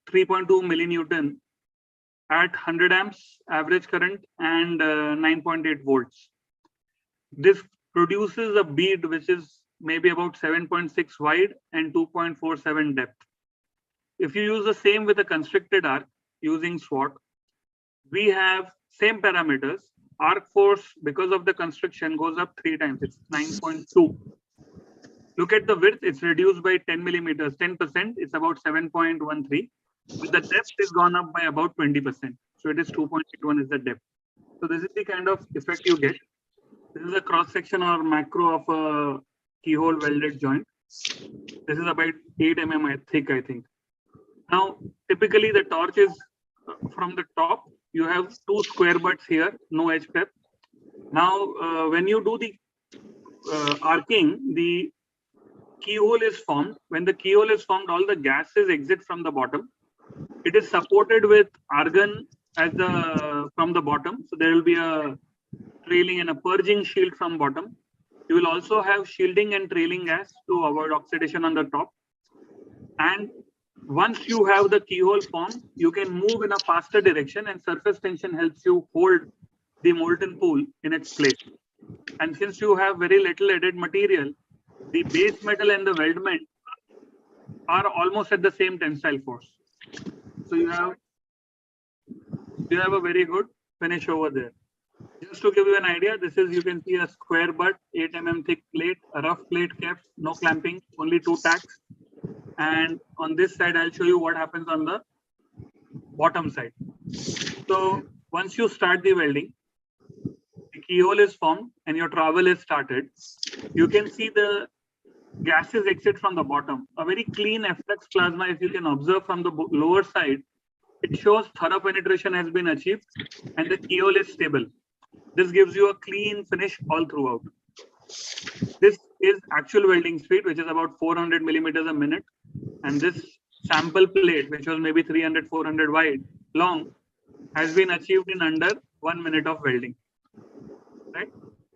3.2 millinewton at 100 amps average current and 9.8 volts. This produces a bead which is maybe about 7.6 wide and 2.47 depth. If you use the same with a constricted arc using SWOT, we have same parameters. Arc force, because of the constriction, goes up 3 times. It's 9.2. Look at the width, it's reduced by 10 millimeters, 10%. It's about 7.13. But the depth is gone up by about 20%. So it is 2.81 is the depth. So this is the kind of effect you get. This is a cross section or macro of a keyhole welded joint. This is about 8 mm thick, I think. Now, typically the torch is from the top. You have 2 square butts here, no edge prep. Now, when you do the arcing, the keyhole is formed. When the keyhole is formed, all the gases exit from the bottom. It is supported with argon as from the bottom. So there will be a trailing and a purging shield from bottom. You will also have shielding and trailing gas to avoid oxidation on the top. And once you have the keyhole formed, you can move in a faster direction, and surface tension helps you hold the molten pool in its place. And since you have very little added material, the base metal and the weldment are almost at the same tensile force. So you have a very good finish over there. Just to give you an idea, this is, you can see a square butt, 8 mm thick plate, a rough plate kept, no clamping, only 2 tacks. And on this side, I'll show you what happens on the bottom side. So once you start the welding, the keyhole is formed and your trowel is started. You can see the gases exit from the bottom. A very clean efflux plasma, if you can observe from the lower side, it shows thorough penetration has been achieved and the keyhole is stable. This gives you a clean finish all throughout. This is actual welding speed, which is about 400 millimeters a minute. And this sample plate, which was maybe 300, 400 wide, long, has been achieved in under 1 minute of welding. Right?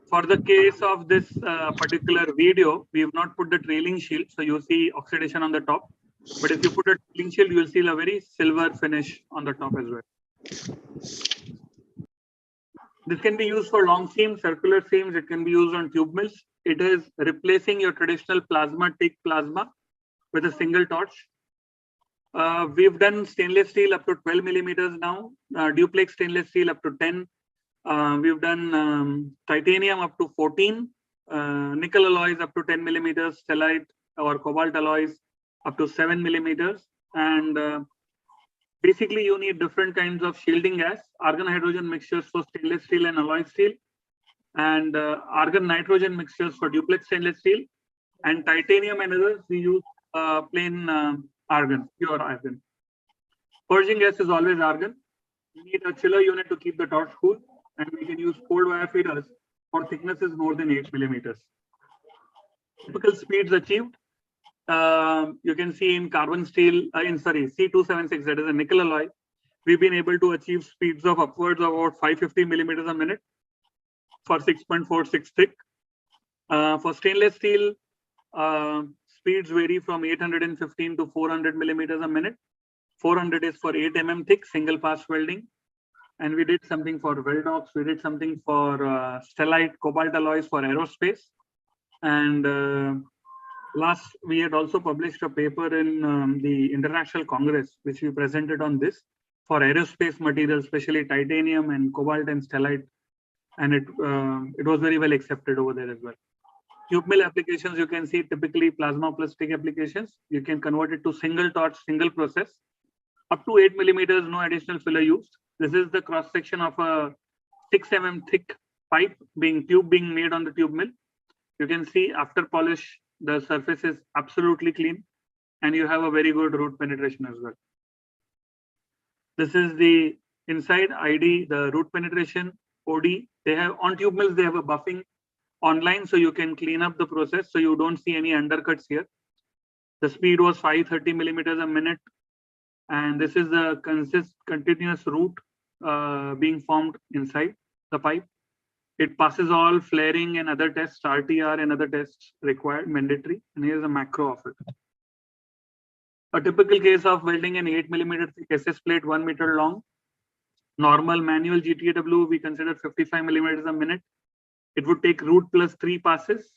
For the case of this particular video, we have not put the trailing shield. So you see oxidation on the top. But if you put a trailing shield, you will see a very silver finish on the top as well. This can be used for long seams, circular seams. It can be used on tube mills. It is replacing your traditional plasma TIG plasma with a single torch. We've done stainless steel up to 12 millimeters now, duplex stainless steel up to 10. We've done titanium up to 14, nickel alloys up to 10 millimeters, stellite or cobalt alloys up to 7 millimeters. And basically, you need different kinds of shielding gas, argon hydrogen mixtures for stainless steel and alloy steel, and argon nitrogen mixtures for duplex stainless steel, and titanium and others we use plain argon, pure argon. Purging gas is always argon. You need a chiller unit to keep the torch cool, and we can use cold wire feeders for thicknesses more than 8 millimeters. Typical speeds achieved. You can see in carbon steel, C276, that is a nickel alloy, we've been able to achieve speeds of upwards of about 550 millimeters a minute for 6.46 thick. For stainless steel, speeds vary from 815 to 400 millimeters a minute. 400 is for 8 mm thick, single pass welding. And we did something for Weldox, we did something for stellite, cobalt alloys for aerospace. And Last, we had also published a paper in the International Congress, which we presented on this for aerospace materials, especially titanium and cobalt and stellite, and it was very well accepted over there as well. Tube mill applications, you can see typically plasma plus stick applications. You can convert it to single torch, single process, up to 8 millimeters, no additional filler used. This is the cross section of a 6 mm thick pipe tube being made on the tube mill. You can see after polish, the surface is absolutely clean, and you have a very good root penetration as well. This is the inside ID, the root penetration, OD. They have on tube mills, they have a buffing online, so you can clean up the process, so you don't see any undercuts here. The speed was 530 millimeters a minute, and this is the continuous root being formed inside the pipe. It passes all flaring and other tests, RTR and other tests required, mandatory. And here's a macro of it. A typical case of welding an 8 millimeter thick SS plate, 1 meter long. Normal manual GTAW, we consider 55 millimeters a minute. It would take root plus 3 passes.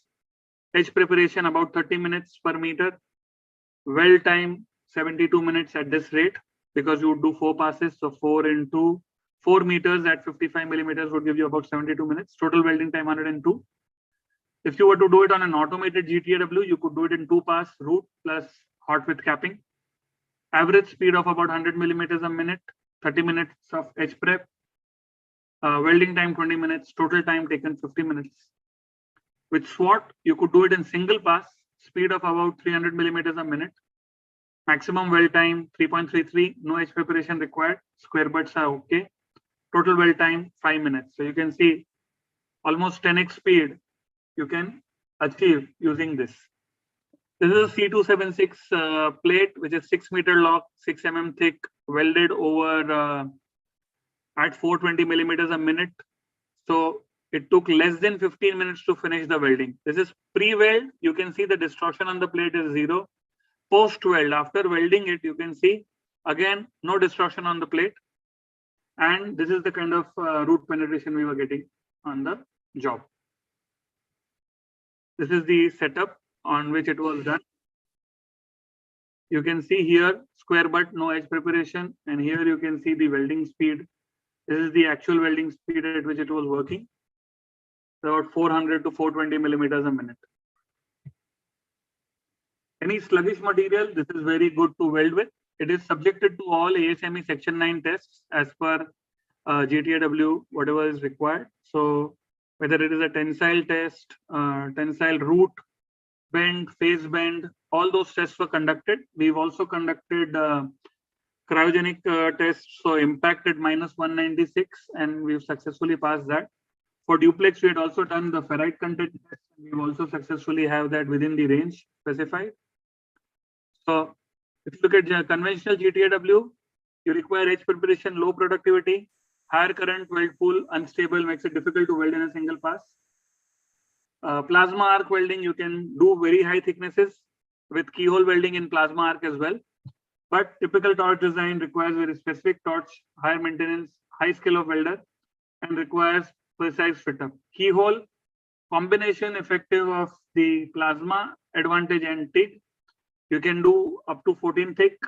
Edge preparation about 30 minutes per meter. Weld time 72 minutes at this rate, because you would do 4 passes. So 4 into 4 meters at 55 millimeters would give you about 72 minutes. Total welding time 102. If you were to do it on an automated GTAW, you could do it in 2 pass root plus hot with capping. Average speed of about 100 millimeters a minute, 30 minutes of edge prep. Welding time 20 minutes, total time taken 50 minutes. With SWAT, you could do it in single pass, speed of about 300 millimeters a minute. Maximum weld time 3.33, no edge preparation required. Square butts are okay. Total weld time 5 minutes. So you can see almost 10x speed you can achieve using this. This is a C276 plate, which is 6 meter long, 6 mm thick, welded over at 420 millimeters a minute. So it took less than 15 minutes to finish the welding. This is pre-weld. You can see the distortion on the plate is 0. Post-weld, after welding it, you can see again no distortion on the plate. And this is the kind of root penetration we were getting on the job. This is the setup on which it was done. You can see here square butt, no edge preparation, and here you can see the welding speed. This is the actual welding speed at which it was working. About 400 to 420 millimeters a minute. Any sluggish material, this is very good to weld with. It is subjected to all ASME Section 9 tests as per GTAW, whatever is required. So whether it is a tensile test, tensile root, bend, phase bend, all those tests were conducted. We've also conducted cryogenic tests, so impact at -196, and we've successfully passed that. For duplex, we had also done the ferrite content test. We've also successfully have that within the range specified. So if you look at conventional GTAW, you require edge preparation, low productivity, higher current, weld pool, unstable, makes it difficult to weld in a single pass. Plasma arc welding, you can do very high thicknesses with keyhole welding in plasma arc as well. But typical torch design requires very specific torch, higher maintenance, high skill of welder, and requires precise fit up. Keyhole, combination effective of the plasma, advantage and TIG. You can do up to 14 thick.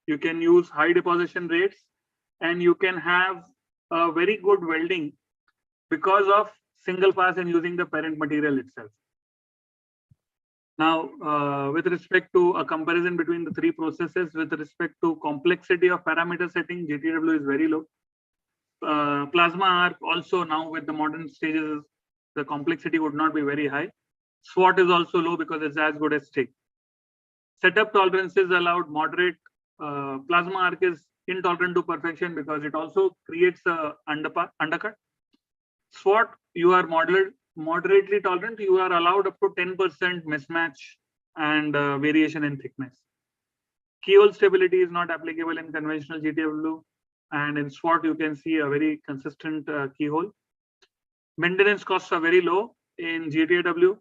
You can use high deposition rates, and you can have a very good welding because of single pass and using the parent material itself. Now, with respect to a comparison between the 3 processes, with respect to complexity of parameter setting, GTAW is very low. Plasma arc also now with the modern stages, the complexity would not be very high. SWAT is also low because it's as good as TIG. Setup tolerances allowed moderate. Plasma arc is intolerant to perfection because it also creates a undercut. SWAT, you are moderately tolerant. You are allowed up to 10% mismatch and variation in thickness. Keyhole stability is not applicable in conventional GTAW, and in SWAT you can see a very consistent keyhole. Maintenance costs are very low in GTAW.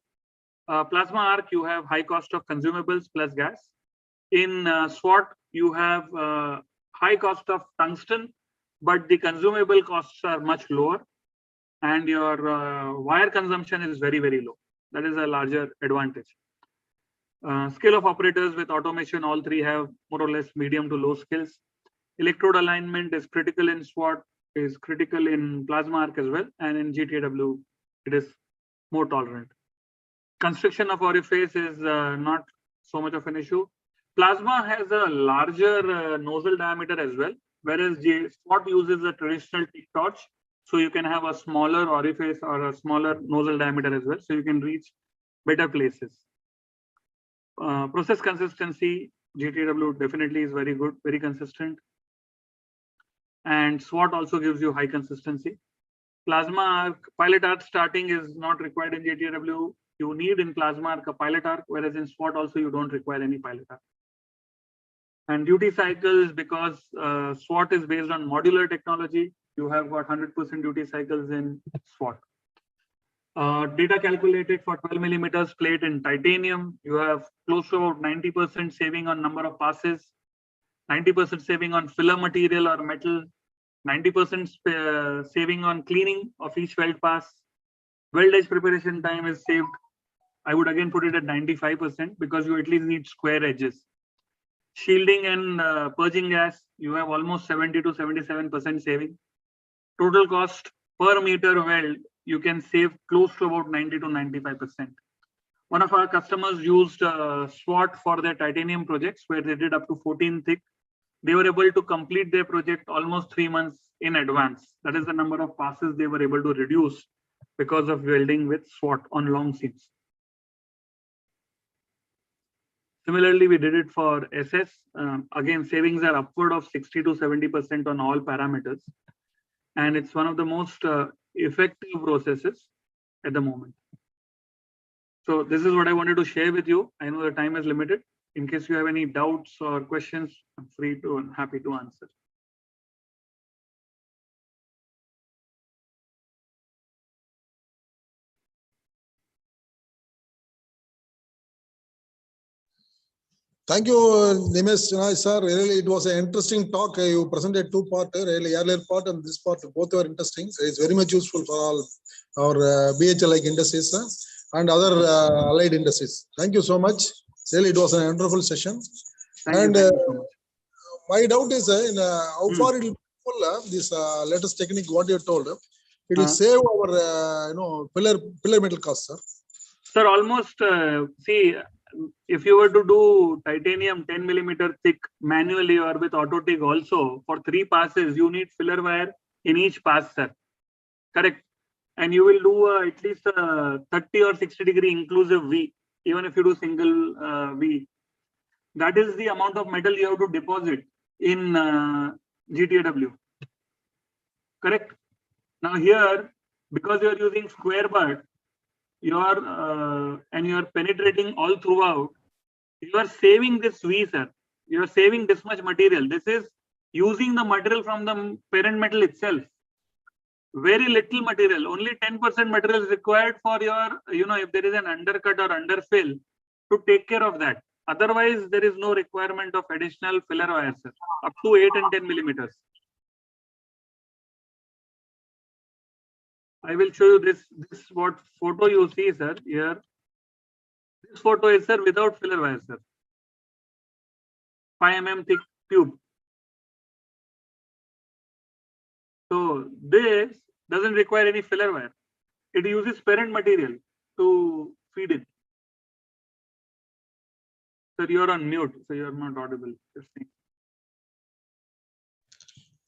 Plasma arc, you have high cost of consumables plus gas. In SWAT, you have high cost of tungsten, but the consumable costs are much lower, and your wire consumption is very, very low. That is a larger advantage. Skill of operators with automation, all three have more or less medium to low skills. Electrode alignment is critical in SWOT, is critical in plasma arc as well, and in GTW, it is more tolerant. Construction of orifice is not so much of an issue. Plasma has a larger nozzle diameter as well, whereas SWOT uses a traditional tick torch. So you can have a smaller orifice or a smaller nozzle diameter as well. So you can reach better places. Process consistency, GTW definitely is very good, very consistent. And SWOT also gives you high consistency. Plasma arc, pilot arc starting is not required in GTW. You need in plasma arc a pilot arc, whereas in SWOT also you don't require any pilot arc. And duty cycles, because SWOT is based on modular technology, you have got 100% duty cycles in SWOT. Data calculated for 12 millimeters plate in titanium, you have close to about 90% saving on number of passes, 90% saving on filler material or metal, 90% saving on cleaning of each weld pass. Weld edge preparation time is saved. I would again put it at 95% because you at least need square edges. Shielding and purging gas, you have almost 70 to 77% saving. Total cost per meter weld, you can save close to about 90 to 95%. One of our customers used SWOT for their titanium projects where they did up to 14 thick. They were able to complete their project almost 3 months in advance. That is the number of passes they were able to reduce because of welding with SWOT on long seams. Similarly, we did it for SS. Again, savings are upward of 60 to 70% on all parameters. And it's one of the most effective processes at the moment. So this is what I wanted to share with you. I know the time is limited. In case you have any doubts or questions, I'm free to and happy to answer. Thank you, Nimesh sir. Really, it was an interesting talk. You presented two parts, really earlier part and this part. Both were interesting. So it's very much useful for all our BHL-like industries and other allied industries. Thank you so much. Really, it was a wonderful session. Thank you so much. My doubt is how far it will pull this latest technique. What you told, it will save our pillar metal cost, sir. Sir, almost see. If you were to do titanium 10 millimeter thick manually or with auto TIG also, for 3 passes, you need filler wire in each pass, sir. Correct. And you will do at least a 30 or 60 degree inclusive V, even if you do single V. That is the amount of metal you have to deposit in GTW. Correct. Now here, because you are using square butt, you are penetrating all throughout, you are saving this V, sir. You are saving this much material. This is using the material from the parent metal itself. Very little material, only 10% material is required for your, if there is an undercut or underfill, to take care of that. Otherwise, there is no requirement of additional filler wire, sir, up to 8 and 10 millimeters. I will show you this what photo you see, sir, here. This photo is, sir, without filler wire, sir. 5 mm thick tube. So this doesn't require any filler wire. It uses parent material to feed it. Sir, you are on mute, so you are not audible.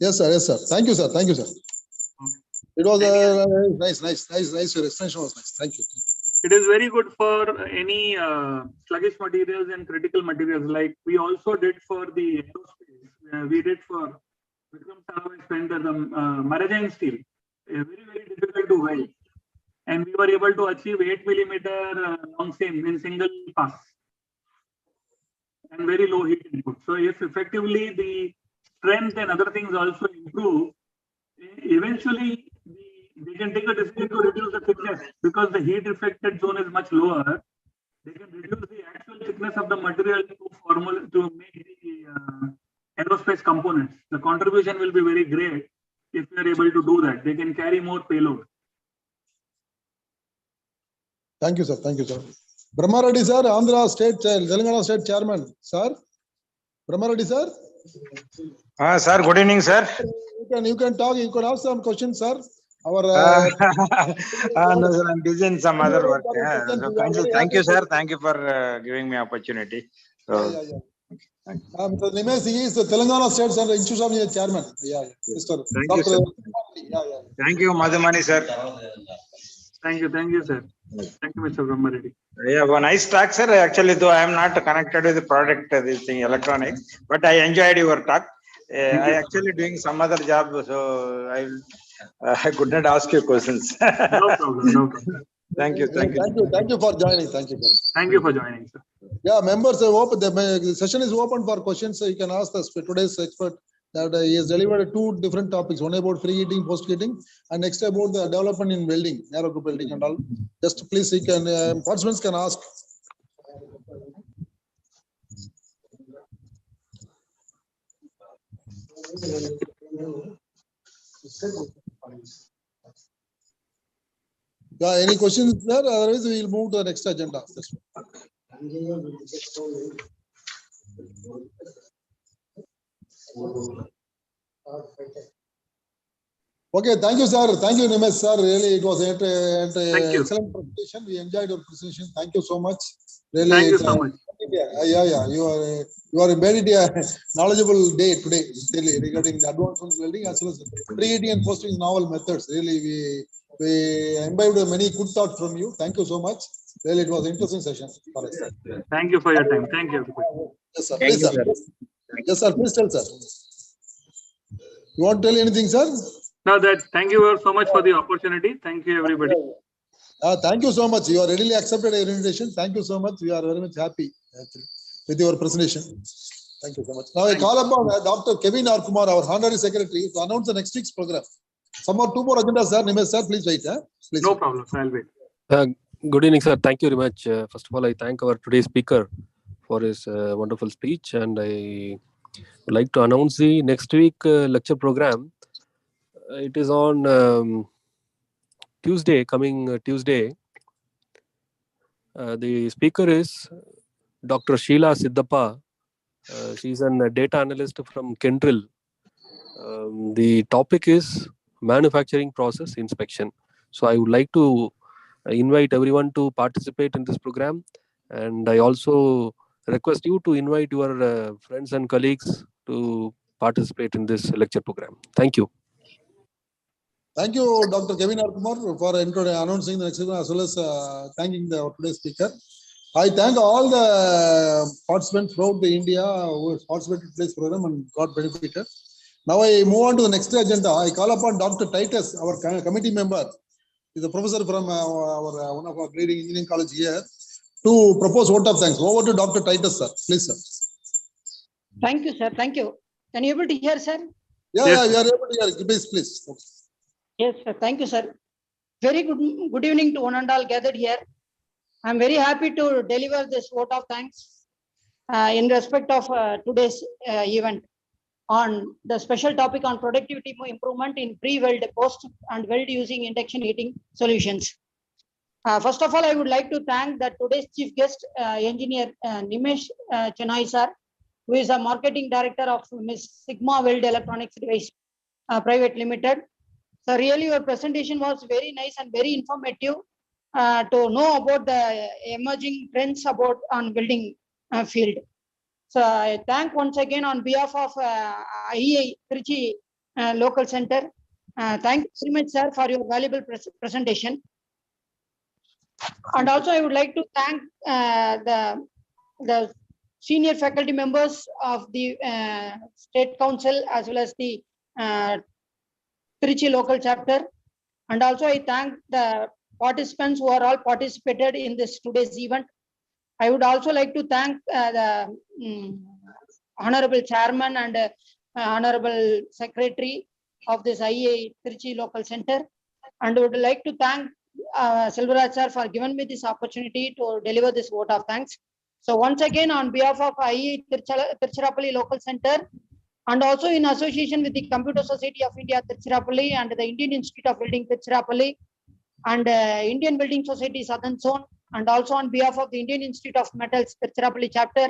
Yes, sir. Yes, sir. Thank you, sir. Thank you, sir. It was nice. Your explanation was nice. Thank you. It is very good for any sluggish materials and critical materials. Like we also did for the aerospace. We did for Nichrome Wire, the maritime steel. Very difficult to weld, and we were able to achieve 8 millimeter long seam in single pass and very low heat input. So if effectively the strength and other things also improve, eventually they can take a decision to reduce the thickness because the heat reflected zone is much lower. They can reduce the actual thickness of the material to make the aerospace components. The contribution will be very great if they are able to do that. They can carry more payload. Thank you, sir. Thank you, sir. Brahmareddy sir, Andhra State, Telangana State Chairman, sir. Brahmareddy sir. Sir, good evening, sir. You can talk. You can ask some questions, sir. Our No, sir, I'm busy in some other work. So thank you, sir. Thank you for giving me opportunity. So, Mr. Nimesh, he is the Telangana State Institute of Engineers Chairman. Mr. Thank you, Dr. sir. Thank you, Madhumani, sir. Thank you, sir. Thank you, Mr. Brahmareddy. Yeah, well, nice talk, sir. Actually, though I am not connected with the product, this thing, electronics, but I enjoyed your talk. I actually doing some other job, so I could not ask you questions. No problem. Thank you. Thank you for joining. Thank you. Thank you for joining, sir. Yeah, members are open. The session is open for questions. So you can ask us. Today's expert that he has delivered 2 different topics. One about preheating, post-heating, and next about the development in welding, narrow group welding and all. Just please, you can participants can ask. Yeah, any questions there? Otherwise, we will move to the next agenda. Okay, thank you, sir. Thank you, Nimesh, sir. Really, it was an excellent presentation. We enjoyed your presentation. Thank you so much. Really, thank you so much. Yeah. You are a very knowledgeable day today, really, regarding the advanced welding as well as preheating and posting novel methods. Really, we imbibed many good thoughts from you. Thank you so much. Really, it was an interesting session for us. Thank you for your time. Thank you, everybody. Yes, sir. Please, sir. Yes, sir. Please tell, sir. You want to tell anything, sir? No, thank you so much for the opportunity. Thank you, everybody. Thank you so much. You are readily accepted our invitation. Thank you so much. We are very much happy with your presentation. Thank you so much. Now I call upon Dr. Kevin R. Kumar, our honorary secretary, to announce the next week's program. Some more 2 more agendas, sir. Nimesh, sir, please wait. Please. No problem, sir. I'll wait. Good evening, sir. Thank you very much. First of all, I thank our today's speaker for his wonderful speech, and I would like to announce the next week lecture program. It is on Tuesday, coming Tuesday. The speaker is Dr. Sheila Siddappa. She's a data analyst from Kendrill. The topic is manufacturing process inspection. So I would like to invite everyone to participate in this program, and I also request you to invite your friends and colleagues to participate in this lecture program. Thank you. Thank you, Dr. Kevin R. Kumar, for announcing the next program, as well as thanking today's speaker. I thank all the participants throughout India who have participated in today's program and got benefited. Now I move on to the next agenda. I call upon Dr. Titus, our committee member. He's a professor from one of our grading engineering college here, to propose vote of thanks. Over to Dr. Titus, sir. Please, sir. Thank you, sir. Thank you. Can you able to hear, sir? Yeah, yes, we are able to hear. Please. Yes, sir. Thank you, sir. Very good evening to one and all gathered here. I'm very happy to deliver this vote of thanks in respect of today's event on the special topic on productivity improvement in pre-weld, post and weld using induction heating solutions. First of all, I would like to thank today's chief guest, engineer Nimesh Chennai sir, who is a marketing director of Ms. Sigma Weld Electronics Device Private Limited. So really your presentation was very nice and very informative to know about the emerging trends on welding field. So I thank once again on behalf of IEI Trichy local center. Thank you very much, sir, for your valuable presentation. And also I would like to thank the senior faculty members of the State Council as well as the Trichy local chapter. And also I thank the participants who are all participated in this today's event. I would also like to thank the Honorable Chairman and Honorable Secretary of this IEI Trichy local center. And would like to thank Selvaraj sir for giving me this opportunity to deliver this vote of thanks. So once again, on behalf of IEI Tiruchirappalli local center, and also in association with the Computer Society of India Tiruchirappalli and the Indian Institute of Welding Tiruchirappalli and Indian Welding Society Southern Zone and also on behalf of the Indian Institute of Metals, Tiruchirappalli chapter,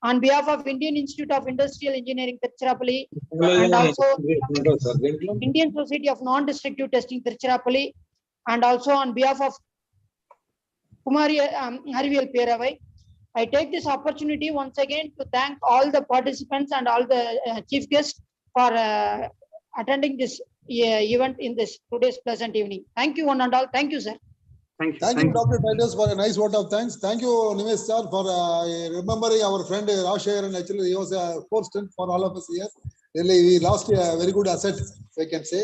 on behalf of Indian Institute of Industrial Engineering, Tiruchirappalli, and also Indian Society of Non-Destructive Testing, Tiruchirappalli, and also on behalf of Kumari Harivel Peravai. I take this opportunity once again to thank all the participants and all the chief guests for attending this event in this today's pleasant evening. Thank you one and all. Thank you, sir. Thank you. Thank you, Dr. Titus, for a nice vote of thanks. Thank you, Nimesh sir, for remembering our friend Rashayar, and actually he was a core strength for all of us here. Really, we lost a very good asset, we can say.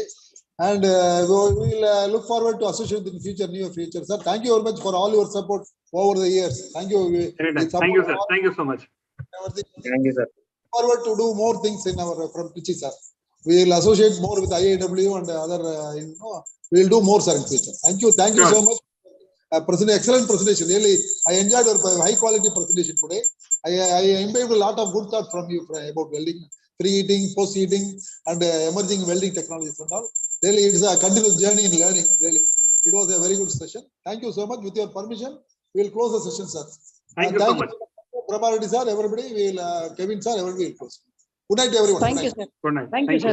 And we will look forward to associate in future, near future. Sir, thank you very much for all your support over the years. Thank you. Thank you, sir. Thank you so much. Thank you, sir. Forward to do more things in our from Pichi, sir. We will associate more with IAW and other, we will do more, sir, in future. Thank you. Thank you so much. Excellent presentation. Really, I enjoyed your high quality presentation today. I imbibed a lot of good thought from you about welding, pre-heating, post-heating, and emerging welding technologies and all. Really, it's a continuous journey in learning. Really, it was a very good session. Thank you so much. With your permission, we will close the session, sir. Thank you so much. Prabha Reddy, sir, everybody, we will, Kevin, sir, everybody will close. Good night, everyone. Thank you, sir. Good night. Thank you, sir.